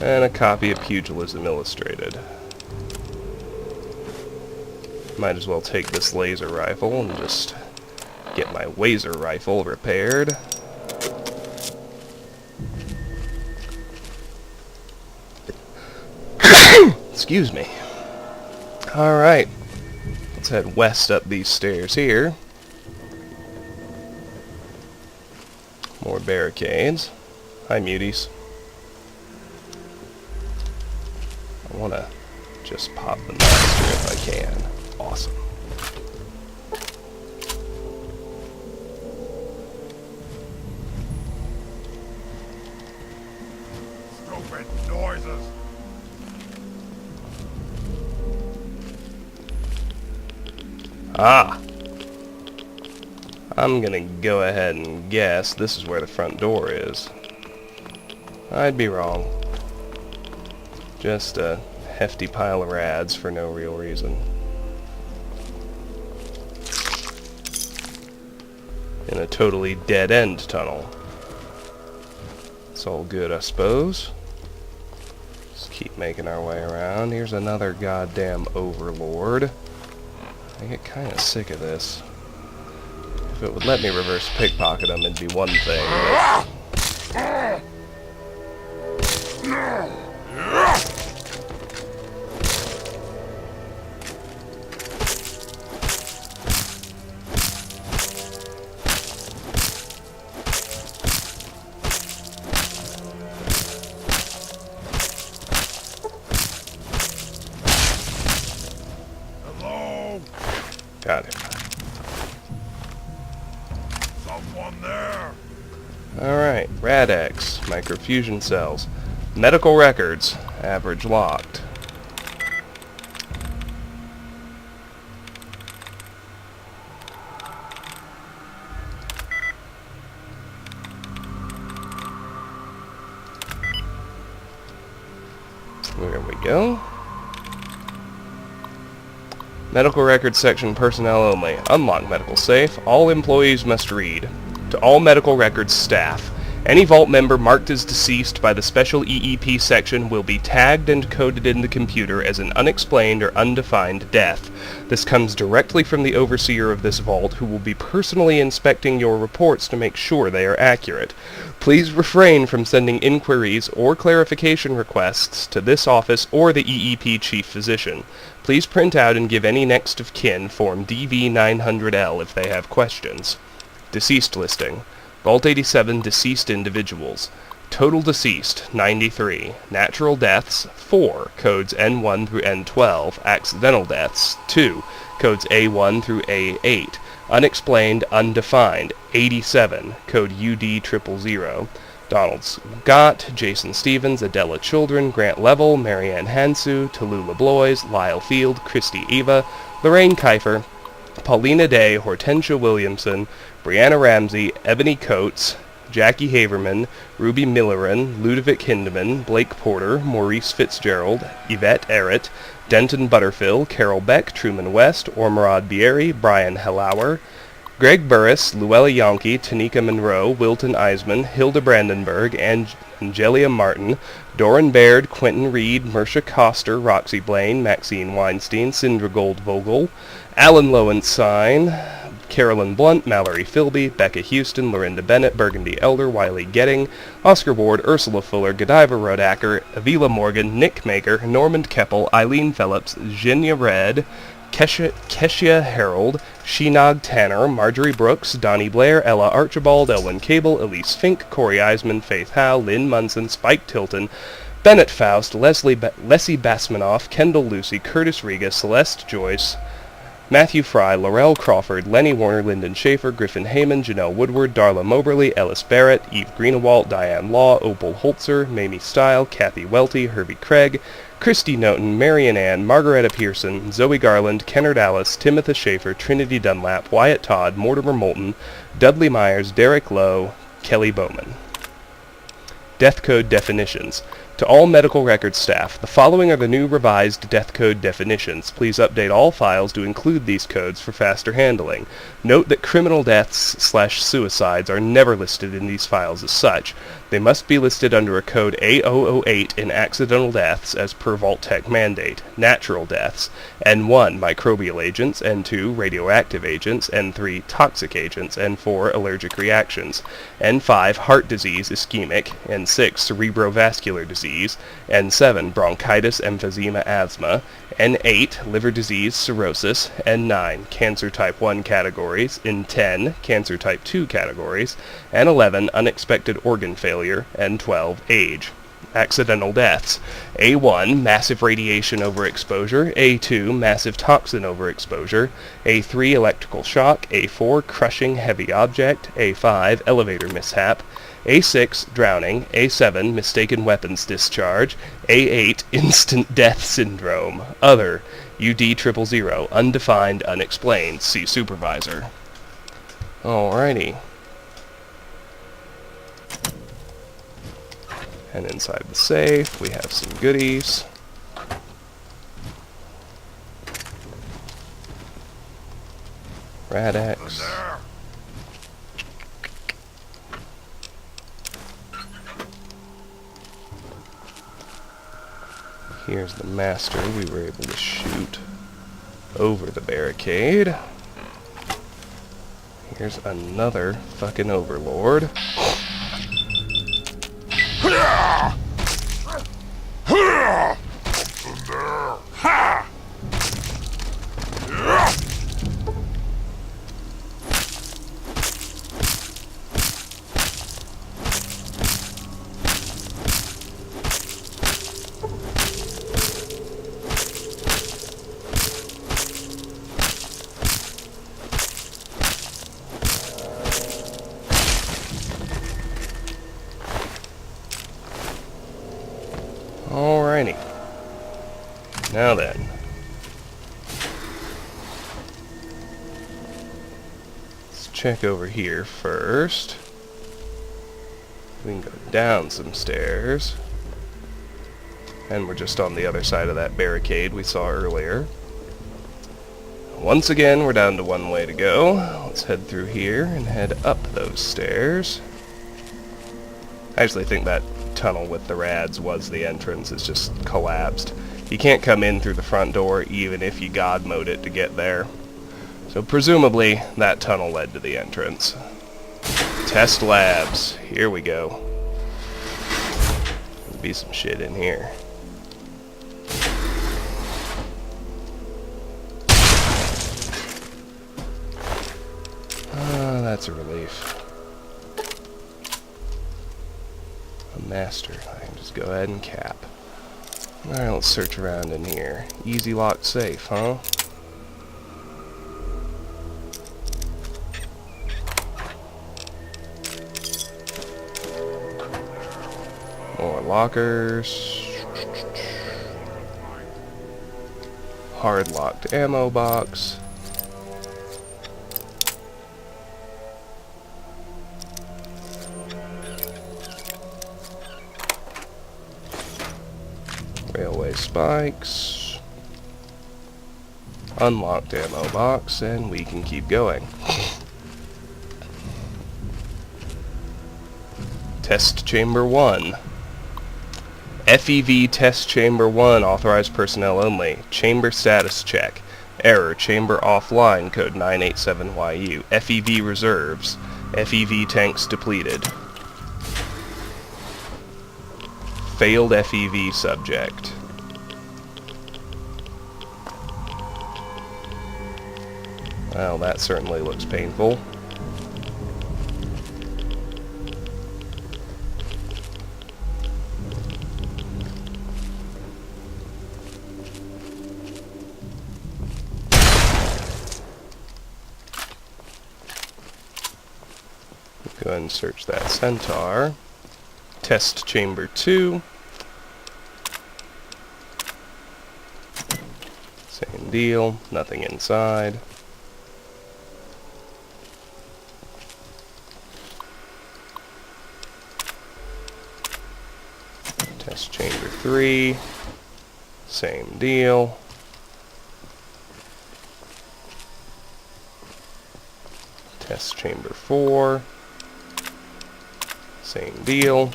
and a copy of Pugilism Illustrated. Might as well take this laser rifle and just get my Wazer rifle repaired. Excuse me. Alright, let's head west up these stairs here. More barricades. Hi, muties. I want to just pop the master if I can. Awesome. Stupid noises. Ah! I'm gonna go ahead and guess this is where the front door is. I'd be wrong. Just a hefty pile of rads for no real reason. In a totally dead-end tunnel. It's all good, I suppose. Just keep making our way around. Here's another goddamn overlord. I get kinda sick of this. If it would let me reverse pickpocket them, it'd be one thing, but... Hello? Got it. Someone there? Alright, Rad-X, microfusion cells. Medical records, average locked. There we go. Medical records section, personnel only. Unlock medical safe. All employees must read. To all medical records staff. Any vault member marked as deceased by the special EEP section will be tagged and coded in the computer as an unexplained or undefined death. This comes directly from the overseer of this vault, who will be personally inspecting your reports to make sure they are accurate. Please refrain from sending inquiries or clarification requests to this office or the EEP chief physician. Please print out and give any next of kin Form DV-900L if they have questions. Deceased listing. Vault 87 deceased individuals. Total deceased, 93. Natural deaths, 4. Codes N1 through N12. Accidental deaths, 2. Codes A1 through A8. Unexplained, undefined, 87. Code UD000. Donald Scott, Jason Stevens, Adela Children, Grant Level, Marianne Hansu, Tallulah Bloys, Lyle Field, Christy Eva, Lorraine Kiefer, Paulina Day, Hortensia Williamson, Brianna Ramsey, Ebony Coates, Jackie Haverman, Ruby Millerin, Ludovic Hindeman, Blake Porter, Maurice Fitzgerald, Yvette Errett, Denton Butterfill, Carol Beck, Truman West, Ormerod Bieri, Brian Hellauer, Greg Burris, Luella Yonke, Tanika Monroe, Wilton Eisman, Hilda Brandenburg, Angelia Martin, Doran Baird, Quentin Reed, Mersha Coster, Roxy Blaine, Maxine Weinstein, Sindra Goldvogel, Alan Lowenstein, Carolyn Blunt, Mallory Philby, Becca Houston, Lorinda Bennett, Burgundy Elder, Wiley Getting, Oscar Ward, Ursula Fuller, Godiva Rodacker, Avila Morgan, Nick Maker, Normand Keppel, Eileen Phillips, Genya Red, Keshia Harold, Sheenog Tanner, Marjorie Brooks, Donnie Blair, Ella Archibald, Elwyn Cable, Elise Fink, Corey Eisman, Faith Howe, Lynn Munson, Spike Tilton, Bennett Faust, Leslie Basmanoff, Kendall Lucy, Curtis Riga, Celeste Joyce, Matthew Fry, Laurel Crawford, Lenny Warner, Lyndon Schaefer, Griffin Heyman, Janelle Woodward, Darla Moberly, Ellis Barrett, Eve Greenewalt, Diane Law, Opal Holzer, Mamie Stile, Kathy Welty, Herbie Craig, Christy Noten, Marian Ann, Margaretta Pearson, Zoe Garland, Kennard Alice, Timothy Schaefer, Trinity Dunlap, Wyatt Todd, Mortimer Moulton, Dudley Myers, Derek Lowe, Kelly Bowman. Death Code Definitions. To all medical records staff, the following are the new revised Death Code definitions. Please update all files to include these codes for faster handling. Note that criminal deaths/suicides are never listed in these files as such. They must be listed under a code A008 in accidental deaths as per Vault-Tec mandate, natural deaths, N1 microbial agents, N2 radioactive agents, N3 toxic agents, N4 allergic reactions, N5 heart disease ischemic, N6 cerebrovascular disease, N7 bronchitis, emphysema, asthma, N8 liver disease, cirrhosis, N9 cancer type 1 categories, N10 cancer type 2 categories, N11 unexpected organ failure, N12 age. Accidental deaths. A1 massive radiation overexposure, A2 massive toxin overexposure, A3 electrical shock, A4 crushing heavy object, A5 elevator mishap, A6 drowning, A7 mistaken weapons discharge, A8 instant death syndrome, other, UD 000, undefined, unexplained, see supervisor. Alrighty. And inside the safe, we have some goodies. Rad-X. Here's the master we were able to shoot over the barricade. Here's another fucking overlord. Alrighty. Now then. Let's check over here first. We can go down some stairs. And we're just on the other side of that barricade we saw earlier. Once again, we're down to one way to go. Let's head through here and head up those stairs. I actually think that tunnel with the rads was the entrance. It's just collapsed. You can't come in through the front door even if you god mode it to get there. So presumably that tunnel led to the entrance. Test labs. Here we go. There'll be some shit in here. That's a relief. A master. I can just go ahead and cap. Alright, let's search around in here. Easy lock safe, huh? More lockers. Hard locked ammo box. Railway spikes. Unlocked ammo box, and we can keep going. Test Chamber 1. FEV Test Chamber 1, authorized personnel only. Chamber status check. Error, chamber offline, code 987YU. FEV reserves. FEV tanks depleted. Failed FEV subject. Well, that certainly looks painful. Go ahead and search that centaur. Test chamber 2. Same deal, nothing inside. Test chamber 3. Same deal. Test chamber 4. Same deal.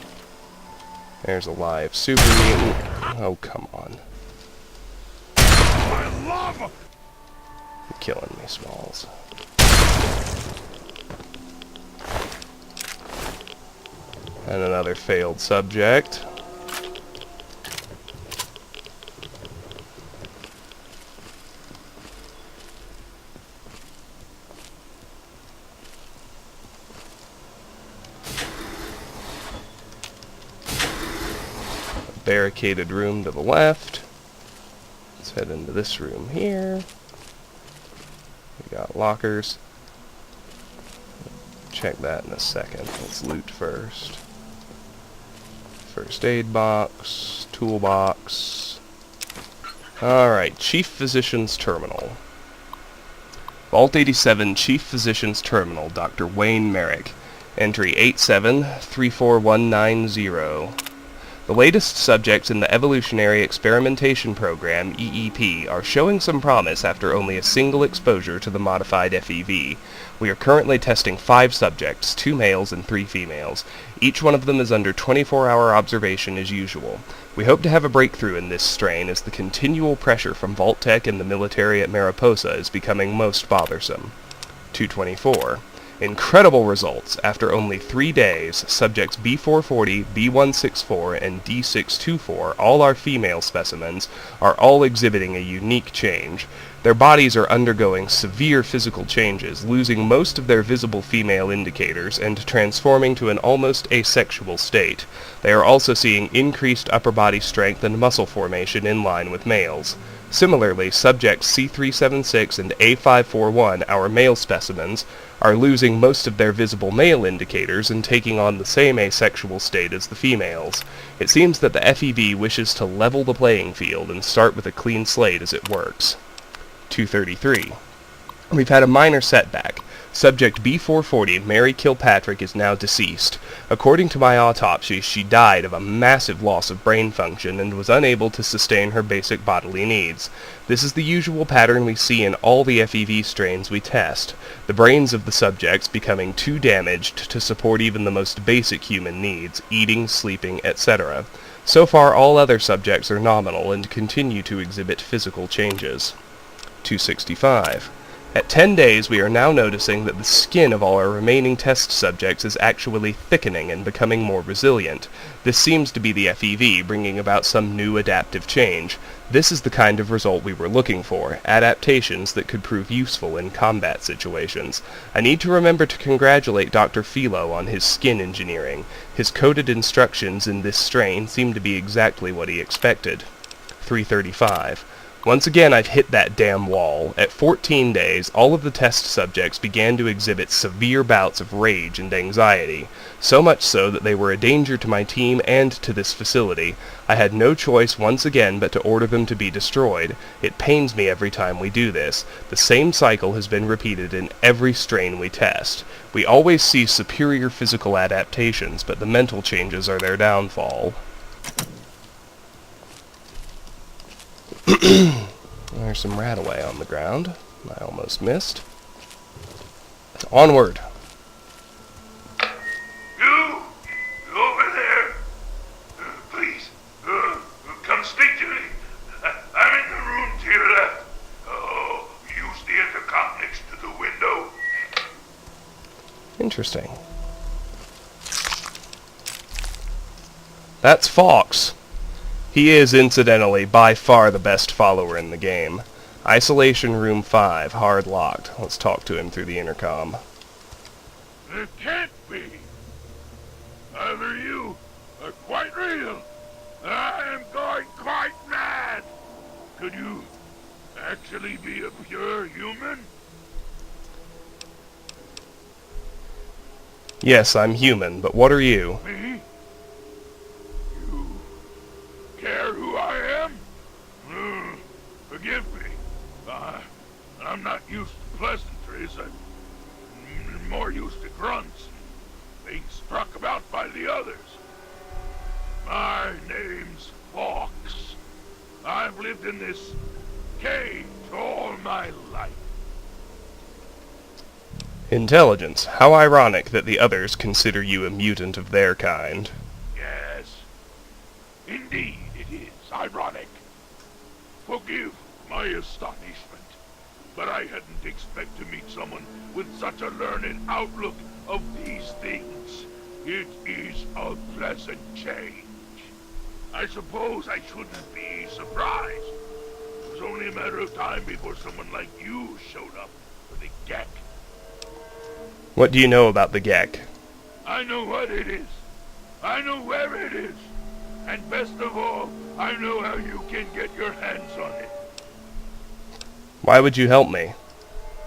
There's a live super mutant. Oh, come on. You're killing me, Smalls. And another failed subject. Barricaded room to the left. Let's head into this room here. We got lockers. Check that in a second. Let's loot first. First aid box, toolbox. Alright, Chief Physician's Terminal. Vault 87, Chief Physician's Terminal, Dr. Wayne Merrick. Entry 8734190. The latest subjects in the Evolutionary Experimentation Program, EEP, are showing some promise after only a single exposure to the modified FEV. We are currently testing 5 subjects, 2 males and 3 females. Each one of them is under 24-hour observation as usual. We hope to have a breakthrough in this strain as the continual pressure from Vault Tech and the military at Mariposa is becoming most bothersome. 224. Incredible results. After only 3 days, subjects B440, B164, and D624, all our female specimens, are all exhibiting a unique change. Their bodies are undergoing severe physical changes, losing most of their visible female indicators and transforming to an almost asexual state. They are also seeing increased upper body strength and muscle formation in line with males. Similarly, subjects C376 and A541, our male specimens, are losing most of their visible male indicators and taking on the same asexual state as the females. It seems that the FEV wishes to level the playing field and start with a clean slate as it works. 233. We've had a minor setback. Subject B440, Mary Kilpatrick, is now deceased. According to my autopsy, she died of a massive loss of brain function and was unable to sustain her basic bodily needs. This is the usual pattern we see in all the FEV strains we test, the brains of the subjects becoming too damaged to support even the most basic human needs, eating, sleeping, etc. So far, all other subjects are nominal and continue to exhibit physical changes. 265. At 10 days, we are now noticing that the skin of all our remaining test subjects is actually thickening and becoming more resilient. This seems to be the FEV bringing about some new adaptive change. This is the kind of result we were looking for, adaptations that could prove useful in combat situations. I need to remember to congratulate Dr. Philo on his skin engineering. His coded instructions in this strain seem to be exactly what he expected. 335. Once again, I've hit that damn wall. At 14 days, all of the test subjects began to exhibit severe bouts of rage and anxiety, so much so that they were a danger to my team and to this facility. I had no choice once again but to order them to be destroyed. It pains me every time we do this. The same cycle has been repeated in every strain we test. We always see superior physical adaptations, but the mental changes are their downfall. There's some rat-away on the ground. I almost missed. Onward! You over there? Please, come speak to me. I'm in the room to your left. Oh, Interesting. That's Fox. He is, incidentally, by far the best follower in the game. Isolation Room 5, hard locked. Let's talk to him through the intercom. It can't be. Either you are quite real, or I am going quite mad. Could you actually be a pure human? Yes, I'm human, but what are you? Me? You care who I am? Forgive me. I'm not used to pleasantries. I'm more used to grunts and being struck about by the others. My name's Fox. I've lived in this cage all my life. Intelligence. How ironic that the others consider you a mutant of their kind. Yes, indeed it is ironic. Forgive my astonishment, but I hadn't expected to meet someone with such a learned outlook of these things. It is a pleasant change. I suppose I shouldn't be surprised. It was only a matter of time before someone like you showed up with a Gek. What do you know about the Gek? I know what it is. I know where it is. And best of all, I know how you can get your hands on it. Why would you help me?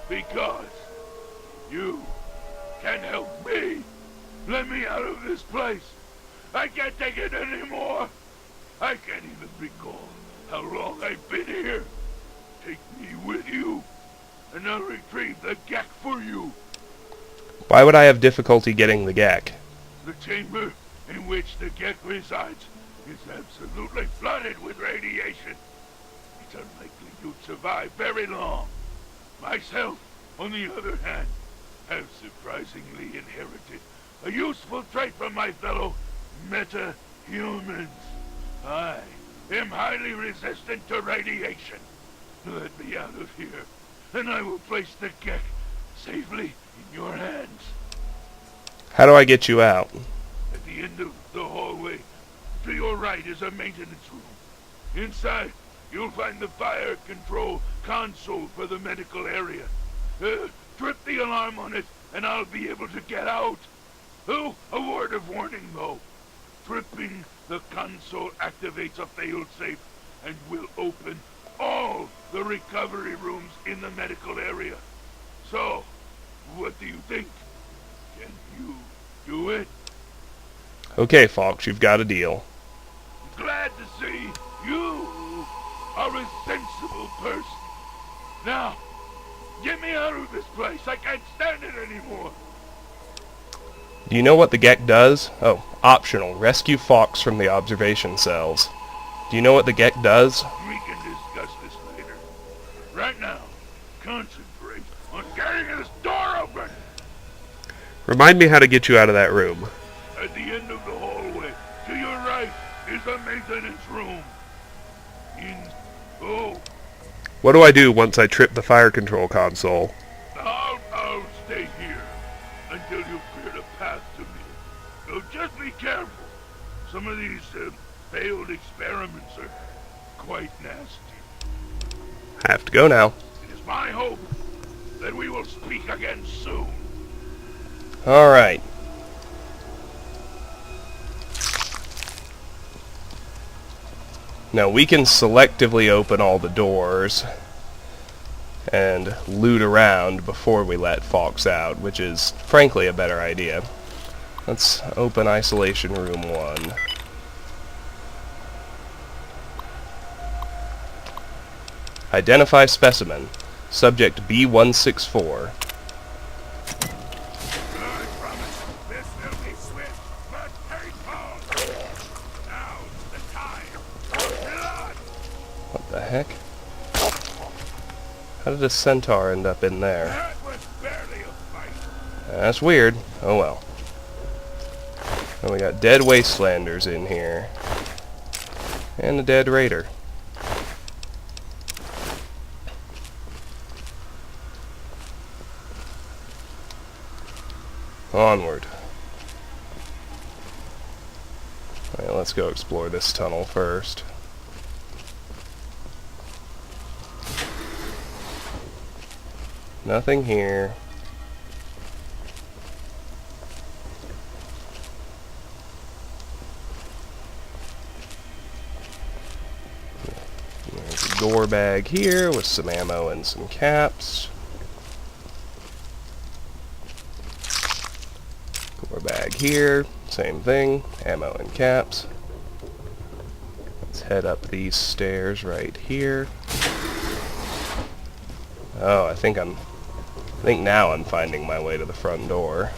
Because you can help me. Let me out of this place. I can't take it anymore. I can't even recall how long I've been here. Take me with you, and I'll retrieve the Gek for you. Why would I have difficulty getting the Gek? The chamber in which the Gek resides is absolutely flooded with radiation. It's unlikely you'd survive very long. Myself, on the other hand, have surprisingly inherited a useful trait from my fellow meta-humans. I am highly resistant to radiation. Let me out of here, and I will place the Gek safely in your hands. How do I get you out? At the end of the hallway, to your right is a maintenance room. Inside, you'll find the fire control console for the medical area. Trip the alarm on it, and I'll be able to get out. Oh, a word of warning, though. Tripping the console activates a failsafe and will open all the recovery rooms in the medical area. So, what do you think? Can you do it? Okay, Fox, you've got a deal. Glad to see you are a sensible person. Now, get me out of this place. I can't stand it anymore. Do you know what the Gek does? Oh, optional. Rescue Fox from the observation cells. Do you know what the Gek does? We can discuss this later. Right now, concentrate on getting this door open. Remind me how to get you out of that room. At the end of the hallway, to your right, is a maintenance room. What do I do once I trip the fire control console? I'll stay here until you've cleared a path to me. So just be careful. Some of these failed experiments are quite nasty. I have to go now. It is my hope that we will speak again soon. Alright. Now we can selectively open all the doors and loot around before we let Fox out, which is frankly a better idea. Let's open Isolation Room 1. Identify specimen. Subject B164. I promise this will be swift but painful. Now's the time. Blood! What the heck? How did a centaur end up in there? That was barely a fight. That's weird. Oh well. And we got dead wastelanders in here. And a dead raider. Onward. Alright, let's go explore this tunnel first. Nothing here. There's a door bag here with some ammo and some caps. Door bag here, same thing, ammo and caps. Let's head up these stairs right here. Oh, I think now I'm finding my way to the front door.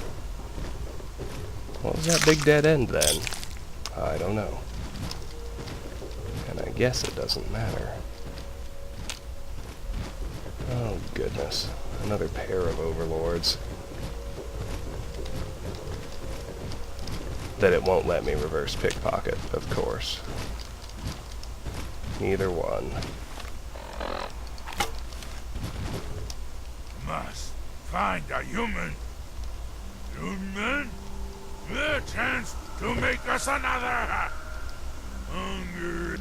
What was that big dead end then? I don't know. And I guess it doesn't matter. Oh goodness, another pair of overlords. That it won't let me reverse pickpocket, of course. Neither one. Must find a human. Human? The chance to make us another. Hunger.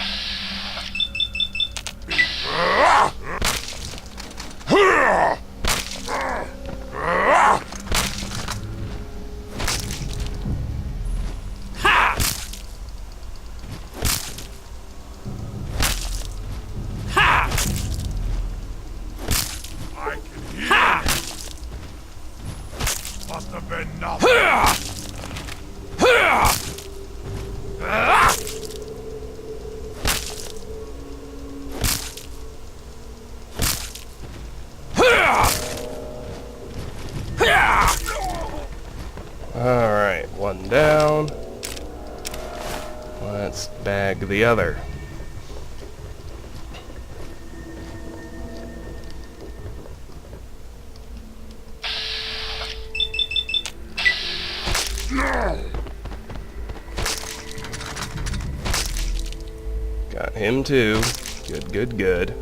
I can hear. Must have been nothing. Alright, one down. Let's bag the other. Got him too. Good, good, good.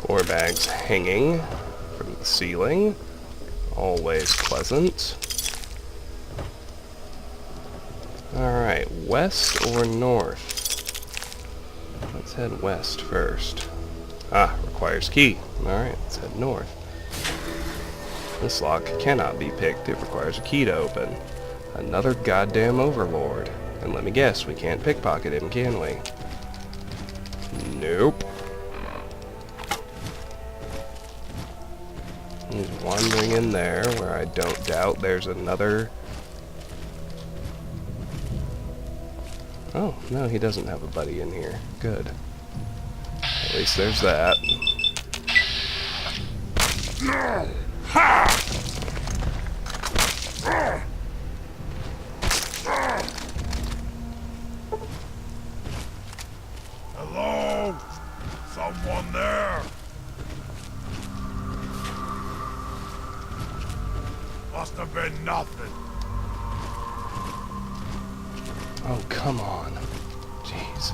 Ore bags hanging from the ceiling. Always pleasant. Alright, west or north? Let's head west first. Ah, requires key. Alright, let's head north. This lock cannot be picked. It requires a key to open. Another goddamn overlord. And let me guess, we can't pickpocket him, can we? Nope. He's wandering in there, where I don't doubt there's another... Oh, no, he doesn't have a buddy in here. Good. At least there's that. Hello? Someone there? Must have been nothing. Oh, come on. Jeez.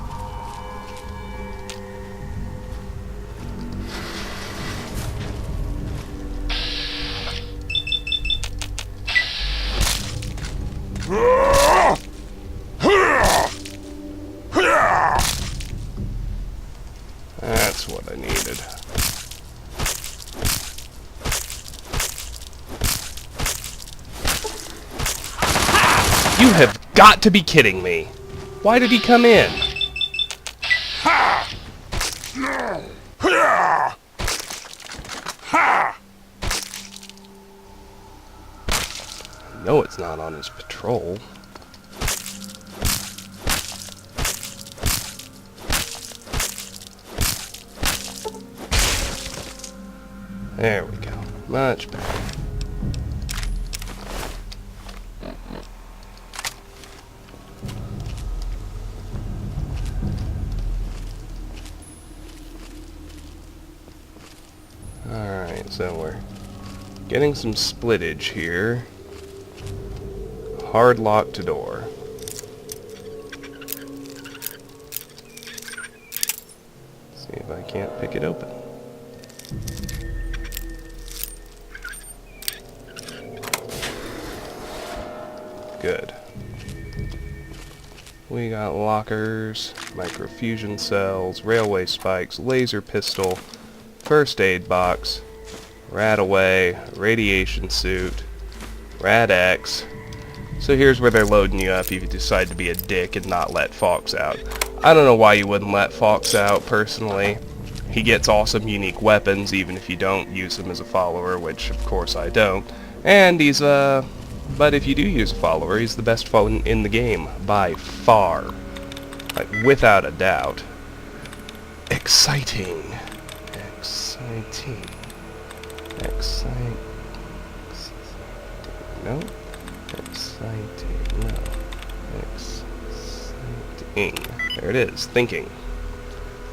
That's what I needed. You have got to be kidding me. Why did he come in? No, it's not on his patrol. There we go. Much better. So we're getting some splittage here. Hard locked door. See if I can't pick it open. Good. We got lockers, microfusion cells, railway spikes, laser pistol, first aid box, Radaway, radiation suit, Rad-X. So here's where they're loading you up if you decide to be a dick and not let Fox out. I don't know why you wouldn't let Fox out, personally. He gets awesome unique weapons even if you don't use him as a follower, which of course I don't. And he's but if you do use a follower, he's the best phone in the game, by far. Like, without a doubt. Exciting. Exciting. No. Exciting. No. Exciting. There it is. Thinking.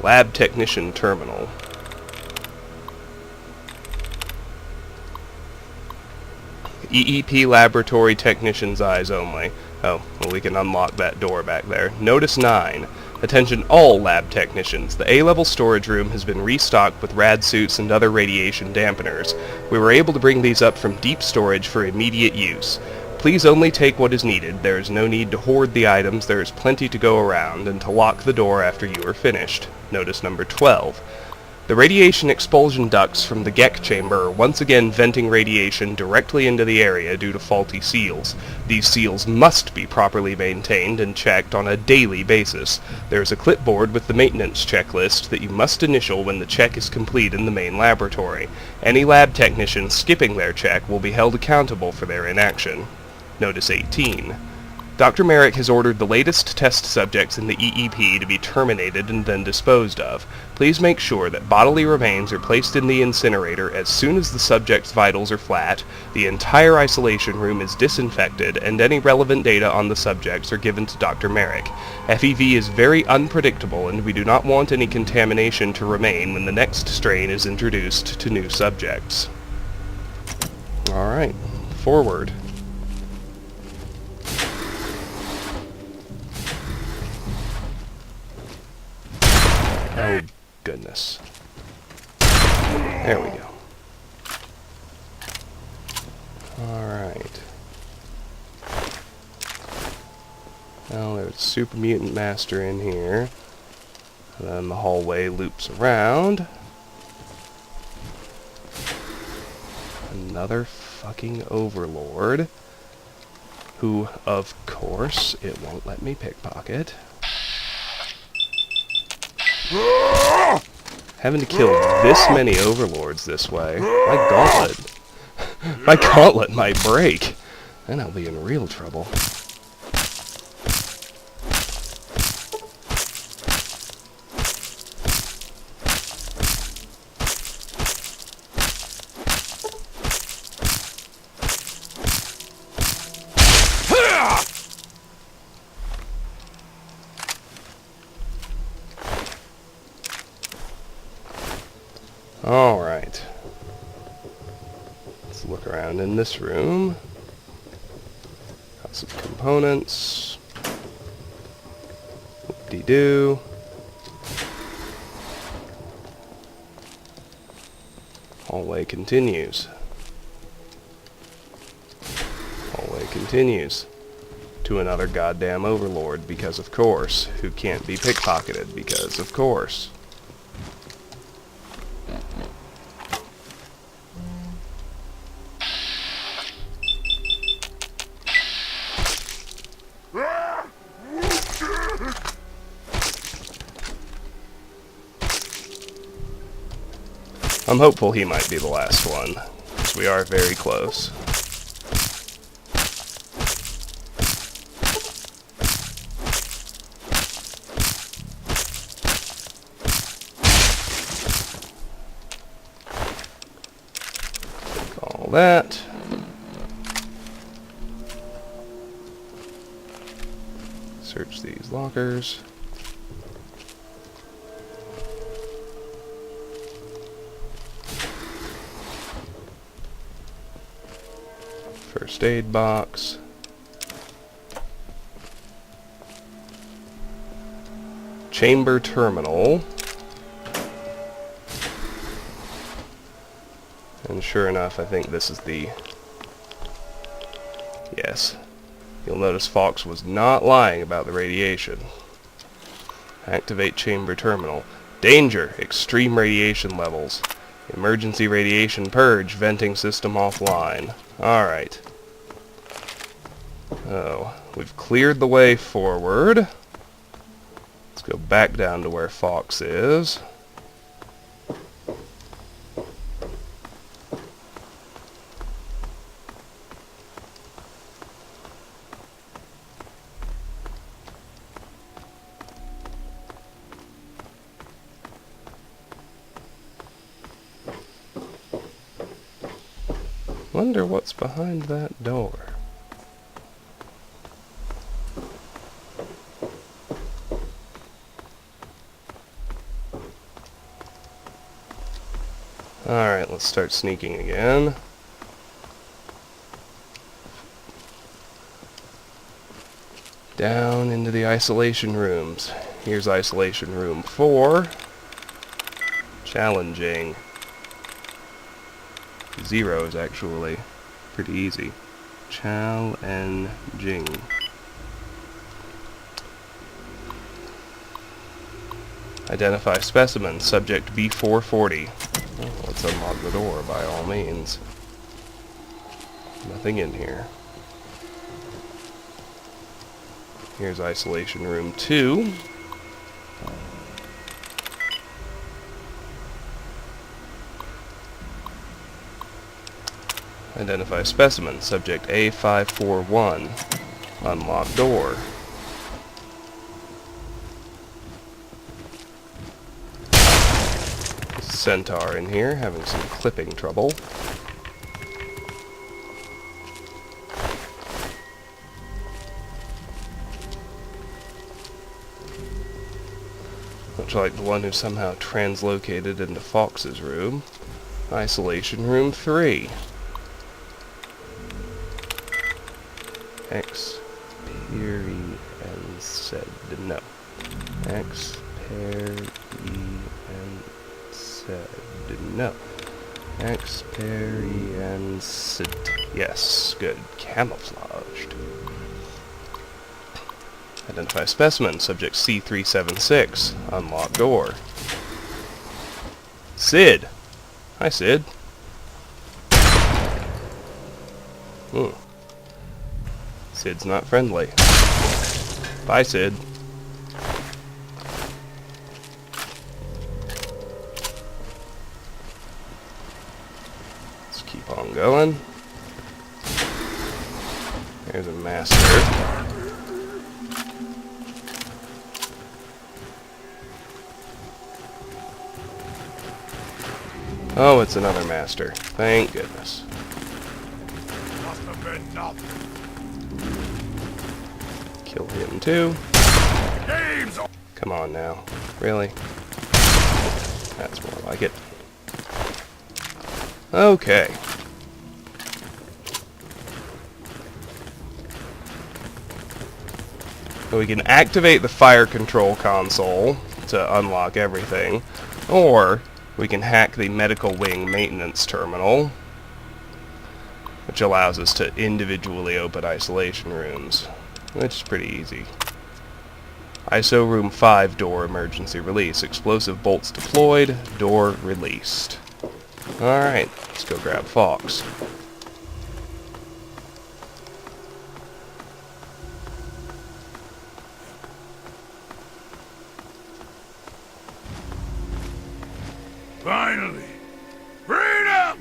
Lab technician terminal. EEP laboratory technician's eyes only. Oh, well, we can unlock that door back there. Notice 9. Attention all lab technicians. The A-level storage room has been restocked with rad suits and other radiation dampeners. We were able to bring these up from deep storage for immediate use. Please only take what is needed. There is no need to hoard the items. There is plenty to go around, and to lock the door after you are finished. Notice number 12. The radiation expulsion ducts from the Gek chamber are once again venting radiation directly into the area due to faulty seals. These seals must be properly maintained and checked on a daily basis. There is a clipboard with the maintenance checklist that you must initial when the check is complete in the main laboratory. Any lab technician skipping their check will be held accountable for their inaction. Notice 18. Dr. Merrick has ordered the latest test subjects in the EEP to be terminated and then disposed of. Please make sure that bodily remains are placed in the incinerator as soon as the subject's vitals are flat, the entire isolation room is disinfected, and any relevant data on the subjects are given to Dr. Merrick. FEV is very unpredictable, and we do not want any contamination to remain when the next strain is introduced to new subjects. Alright, forward. Oh, goodness. There we go. Alright. Well, there's Super Mutant Master in here. And then the hallway loops around. Another fucking Overlord. Who, of course, it won't let me pickpocket. Having to kill this many overlords this way. My gauntlet. My gauntlet might break. Then I'll be in real trouble. Alright. Let's look around in this room. Got some components. Whoop-de-doo. Hallway continues. Hallway continues. To another goddamn overlord, because of course. Who can't be pickpocketed, because of course. I'm hopeful he might be the last one, because we are very close. Take all that. Search these lockers. First aid box. Chamber terminal. And sure enough, I think this is the... Yes. You'll notice Fox was not lying about the radiation. Activate chamber terminal. Danger! Extreme radiation levels. Emergency radiation purge. Venting system offline. Alright. Oh, we've cleared the way forward. Let's go back down to where Fox is. Wonder what's behind that door. Alright, let's start sneaking again. Down into the isolation rooms. Here's isolation room 4. Challenging. 0 is actually pretty easy. Challenging. Identify specimen. Subject B440. Oh, let's unlock the door by all means. Nothing in here. Here's isolation room 2. Identify specimen. Subject A541. Unlock door. Centaur in here, having some clipping trouble. Much like the one who somehow translocated into Fox's room. Isolation room 3. No. No. Experienced. Yes, good. Camouflaged. Identify specimen. Subject C376. Unlock door. Sid. Hi, Sid. Sid's not friendly. Bye, Sid. Let's keep on going. There's a master. Oh, it's another master. Thank goodness. Must have been nothing. Kill him too. Games. Come on now. Really? That's more like it. Okay. So we can activate the fire control console to unlock everything, or we can hack the medical wing maintenance terminal, which allows us to individually open isolation rooms, which is pretty easy. ISO room 5 door emergency release. Explosive bolts deployed, door released. Alright, let's go grab Fox. Finally! Freedom!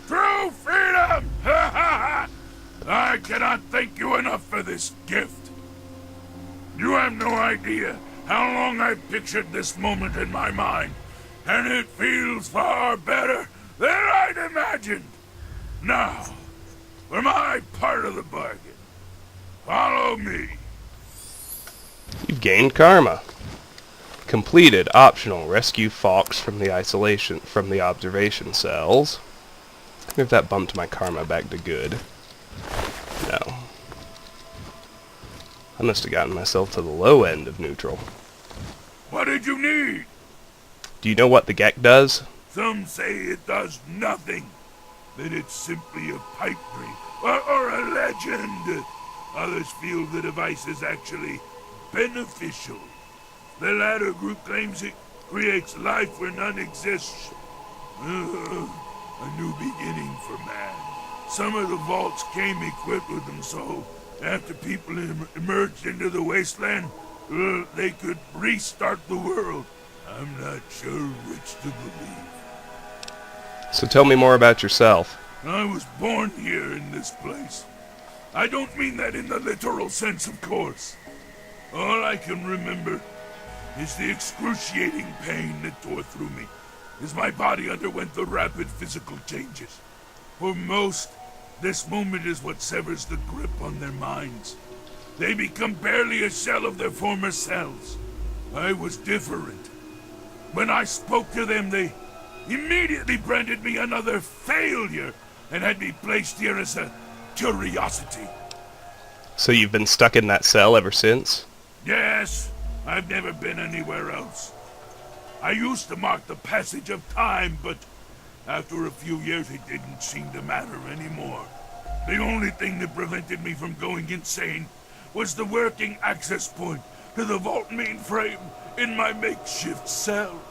True freedom! Ha ha ha! I cannot thank you enough for this gift. You have no idea how long I've pictured this moment in my mind, and it feels far better than I'd imagined. Now, for my part of the bargain, follow me. You've gained karma. Completed optional rescue Fox from the observation cells. I wonder if that bumped my karma back to good. I must have gotten myself to the low end of neutral. What did you need? Do you know what the Gek does? Some say it does nothing. That it's simply a pipe dream or a legend. Others feel the device is actually beneficial. The latter group claims it creates life where none exists. A new beginning for man. Some of the vaults came equipped with them, so after people emerged into the wasteland, they could restart the world. I'm not sure which to believe. So tell me more about yourself. I was born here in this place. I don't mean that in the literal sense, of course. All I can remember is the excruciating pain that tore through me as my body underwent the rapid physical changes. For most, this moment is what severs the grip on their minds. They become barely a shell of their former selves. I was different. When I spoke to them, they immediately branded me another failure and had me placed here as a curiosity. So you've been stuck in that cell ever since? Yes, I've never been anywhere else. I used to mark the passage of time, but after a few years it didn't seem to matter anymore. The only thing that prevented me from going insane was the working access point to the vault mainframe in my makeshift cell.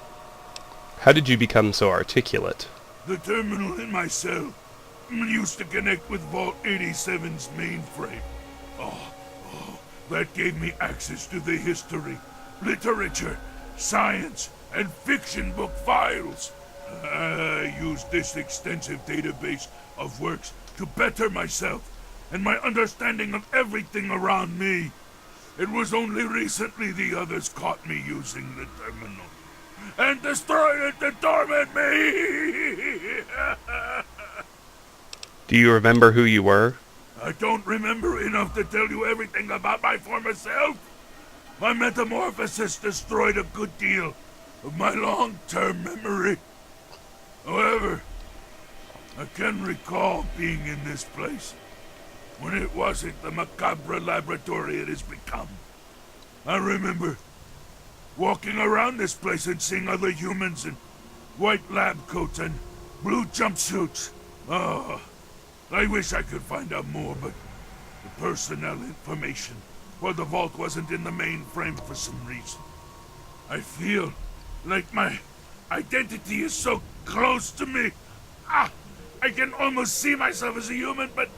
How did you become so articulate? The terminal in my cell used to connect with Vault 87's mainframe. That gave me access to the history, literature, science, and fiction book files. I used this extensive database of works to better myself and my understanding of everything around me. It was only recently the others caught me using the terminal and destroyed it to torment me. Do you remember who you were? I don't remember enough to tell you everything about my former self. My metamorphosis destroyed a good deal of my long-term memory. However, I can recall being in this place when it wasn't the macabre laboratory it has become. I remember walking around this place and seeing other humans in white lab coats and blue jumpsuits. I wish I could find out more, but the personnel information for the vault wasn't in the mainframe for some reason. I feel like my identity is so close to me. I can almost see myself as a human, but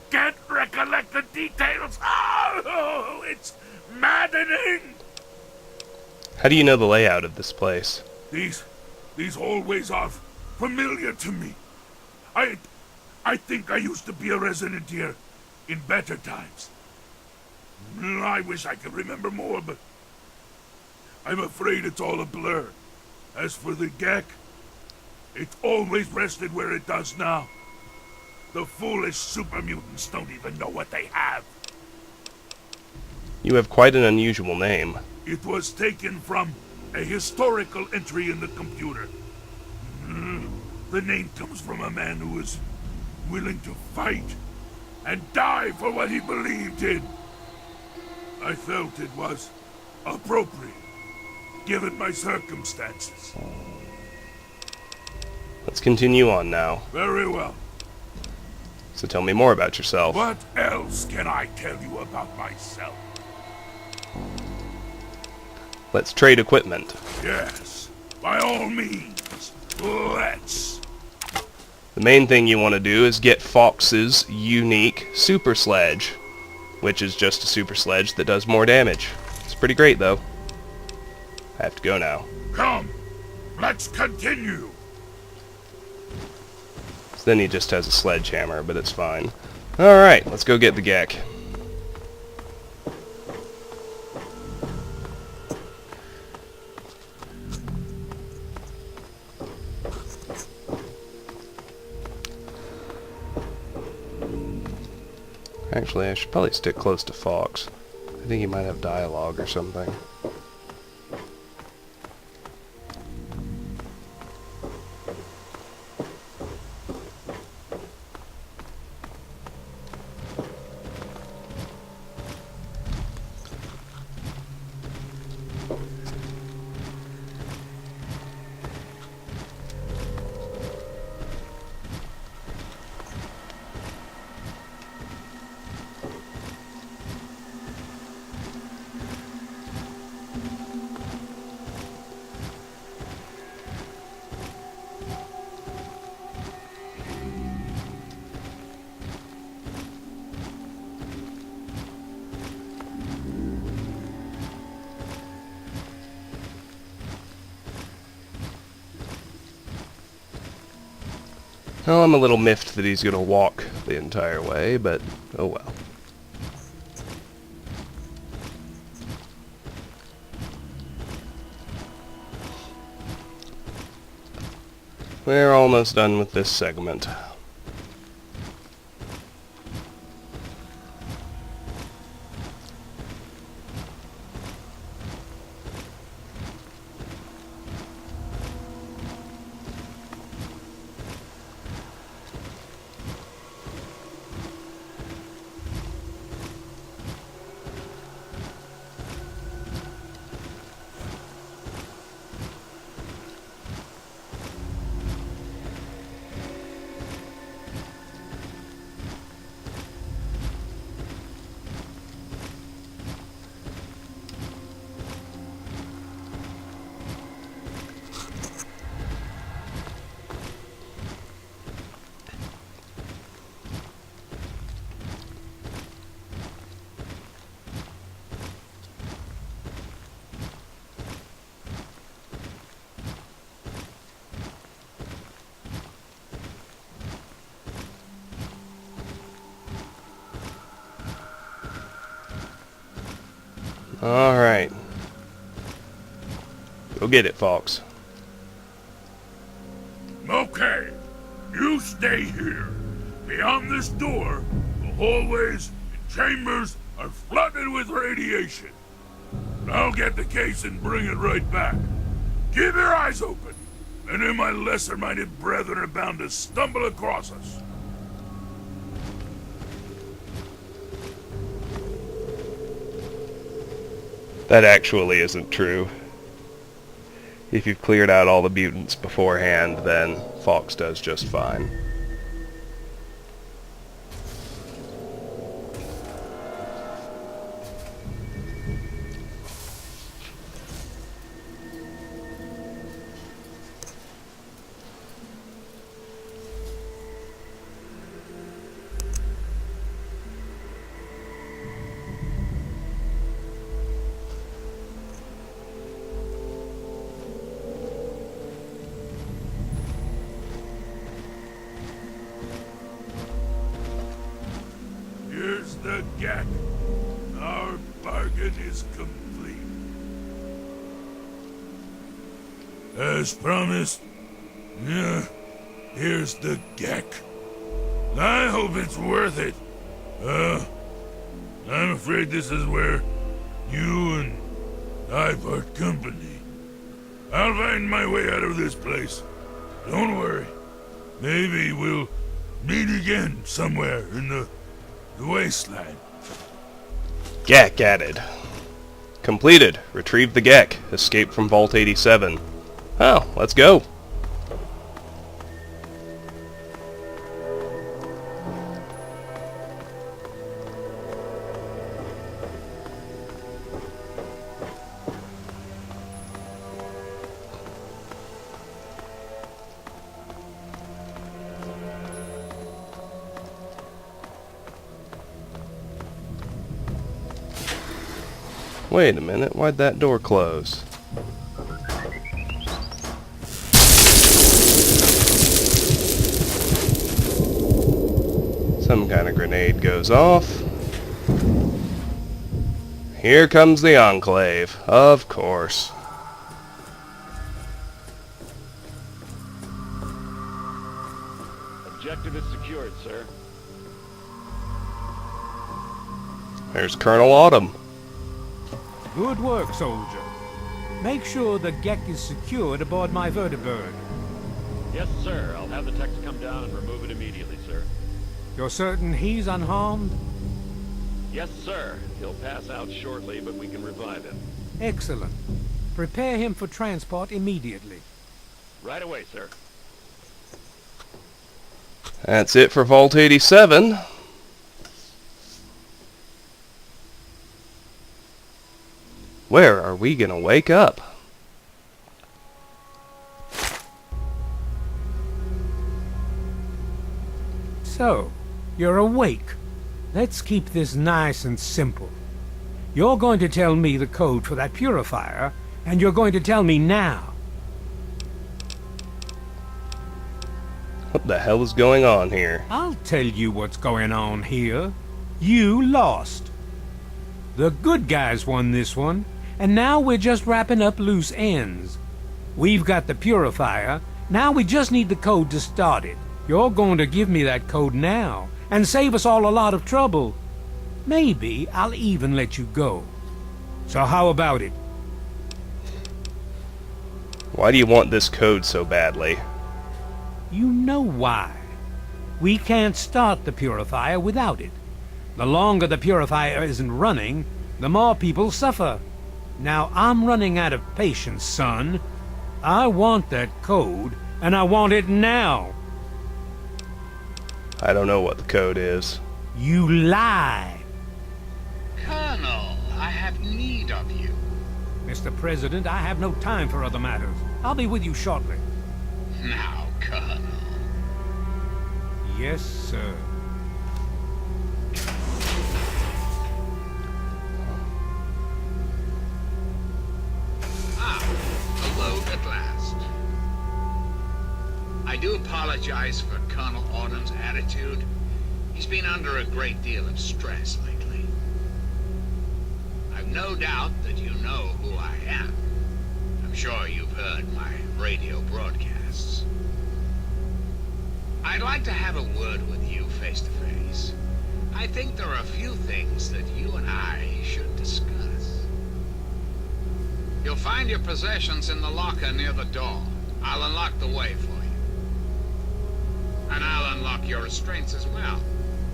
can't recollect the details. Oh, it's maddening. How do you know the layout of this place? These hallways are familiar to me. I think I used to be a resident here in better times. I wish I could remember more, but I'm afraid it's all a blur. As for the Gek, it always rested where it does now. The foolish super mutants don't even know what they have. You have quite an unusual name. It was taken from a historical entry in the computer. The name comes from a man who was willing to fight and die for what he believed in. I felt it was appropriate, given my circumstances. Let's continue on now. Very well. So tell me more about yourself. What else can I tell you about myself? Let's trade equipment. Yes, by all means, let's. The main thing you want to do is get Fox's unique super sledge, which is just a super sledge that does more damage. It's pretty great, though. I have to go now. Come, let's continue. So then he just has a sledgehammer, but it's fine. Alright, let's go get the Gek. Actually, I should probably stick close to Fox. I think he might have dialogue or something. Well, I'm a little miffed that he's gonna walk the entire way, but oh well. We're almost done with this segment. Alright. Go get it, Fox. Okay, you stay here. Beyond this door, the hallways and chambers are flooded with radiation. I'll get the case and bring it right back. Keep your eyes open. Any of my lesser-minded brethren are bound to stumble across us. That actually isn't true. If you've cleared out all the mutants beforehand, then Fox does just fine. Here's the gag. Our bargain is complete. As promised, yeah, here's the geck. I hope it's worth it. I'm afraid this is where you and I part company. I'll find my way out of this place. Don't worry. Maybe we'll meet again somewhere in the wasteland. Gek added. Completed. Retrieved the Gek. Escaped from Vault 87. Oh, let's go. Wait a minute, why'd that door close? Some kind of grenade goes off. Here comes the Enclave, of course. Objective is secured, sir. There's Colonel Autumn. Good work, soldier. Make sure the Gek is secured aboard my vertibird. Yes, sir. I'll have the techs come down and remove it immediately, sir. You're certain he's unharmed? Yes, sir. He'll pass out shortly, but we can revive him. Excellent. Prepare him for transport immediately. Right away, sir. That's it for Vault 87. Where are we gonna wake up? So, you're awake. Let's keep this nice and simple. You're going to tell me the code for that purifier, and you're going to tell me now. What the hell is going on here? I'll tell you what's going on here. You lost. The good guys won this one, and now we're just wrapping up loose ends. We've got the purifier. Now we just need the code to start it. You're going to give me that code now, and save us all a lot of trouble. Maybe I'll even let you go. So how about it? Why do you want this code so badly? You know why. We can't start the purifier without it. The longer the purifier isn't running, the more people suffer. Now I'm running out of patience, son. I want that code, and I want it now. I don't know what the code is. You lie. Colonel, I have need of you. Mr. President, I have no time for other matters. I'll be with you shortly. Now, Colonel. Yes, sir. The load at last. I do apologize for Colonel Autumn's attitude. He's been under a great deal of stress lately. I've no doubt that you know who I am. I'm sure you've heard my radio broadcasts. I'd like to have a word with you face to face. I think there are a few things that you and I should discuss. You'll find your possessions in the locker near the door. I'll unlock the way for you. And I'll unlock your restraints as well.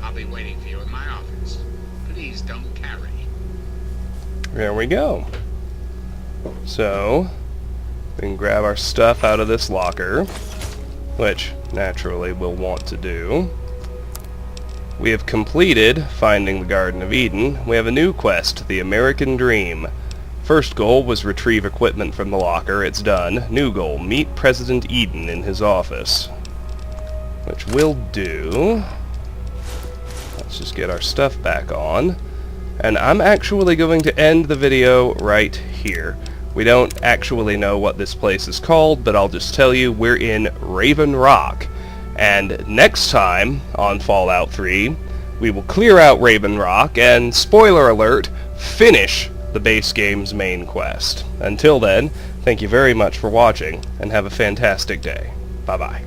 I'll be waiting for you in my office. Please don't carry. There we go. So, we can grab our stuff out of this locker, which, naturally, we'll want to do. We have completed finding the Garden of Eden. We have a new quest, the American Dream. First goal was retrieve equipment from the locker. It's done. New goal, meet President Eden in his office. Which we'll do. Let's just get our stuff back on. And I'm actually going to end the video right here. We don't actually know what this place is called, but I'll just tell you we're in Raven Rock. And next time on Fallout 3, we will clear out Raven Rock and, spoiler alert, finish the base game's main quest. Until then, thank you very much for watching, and have a fantastic day. Bye-bye.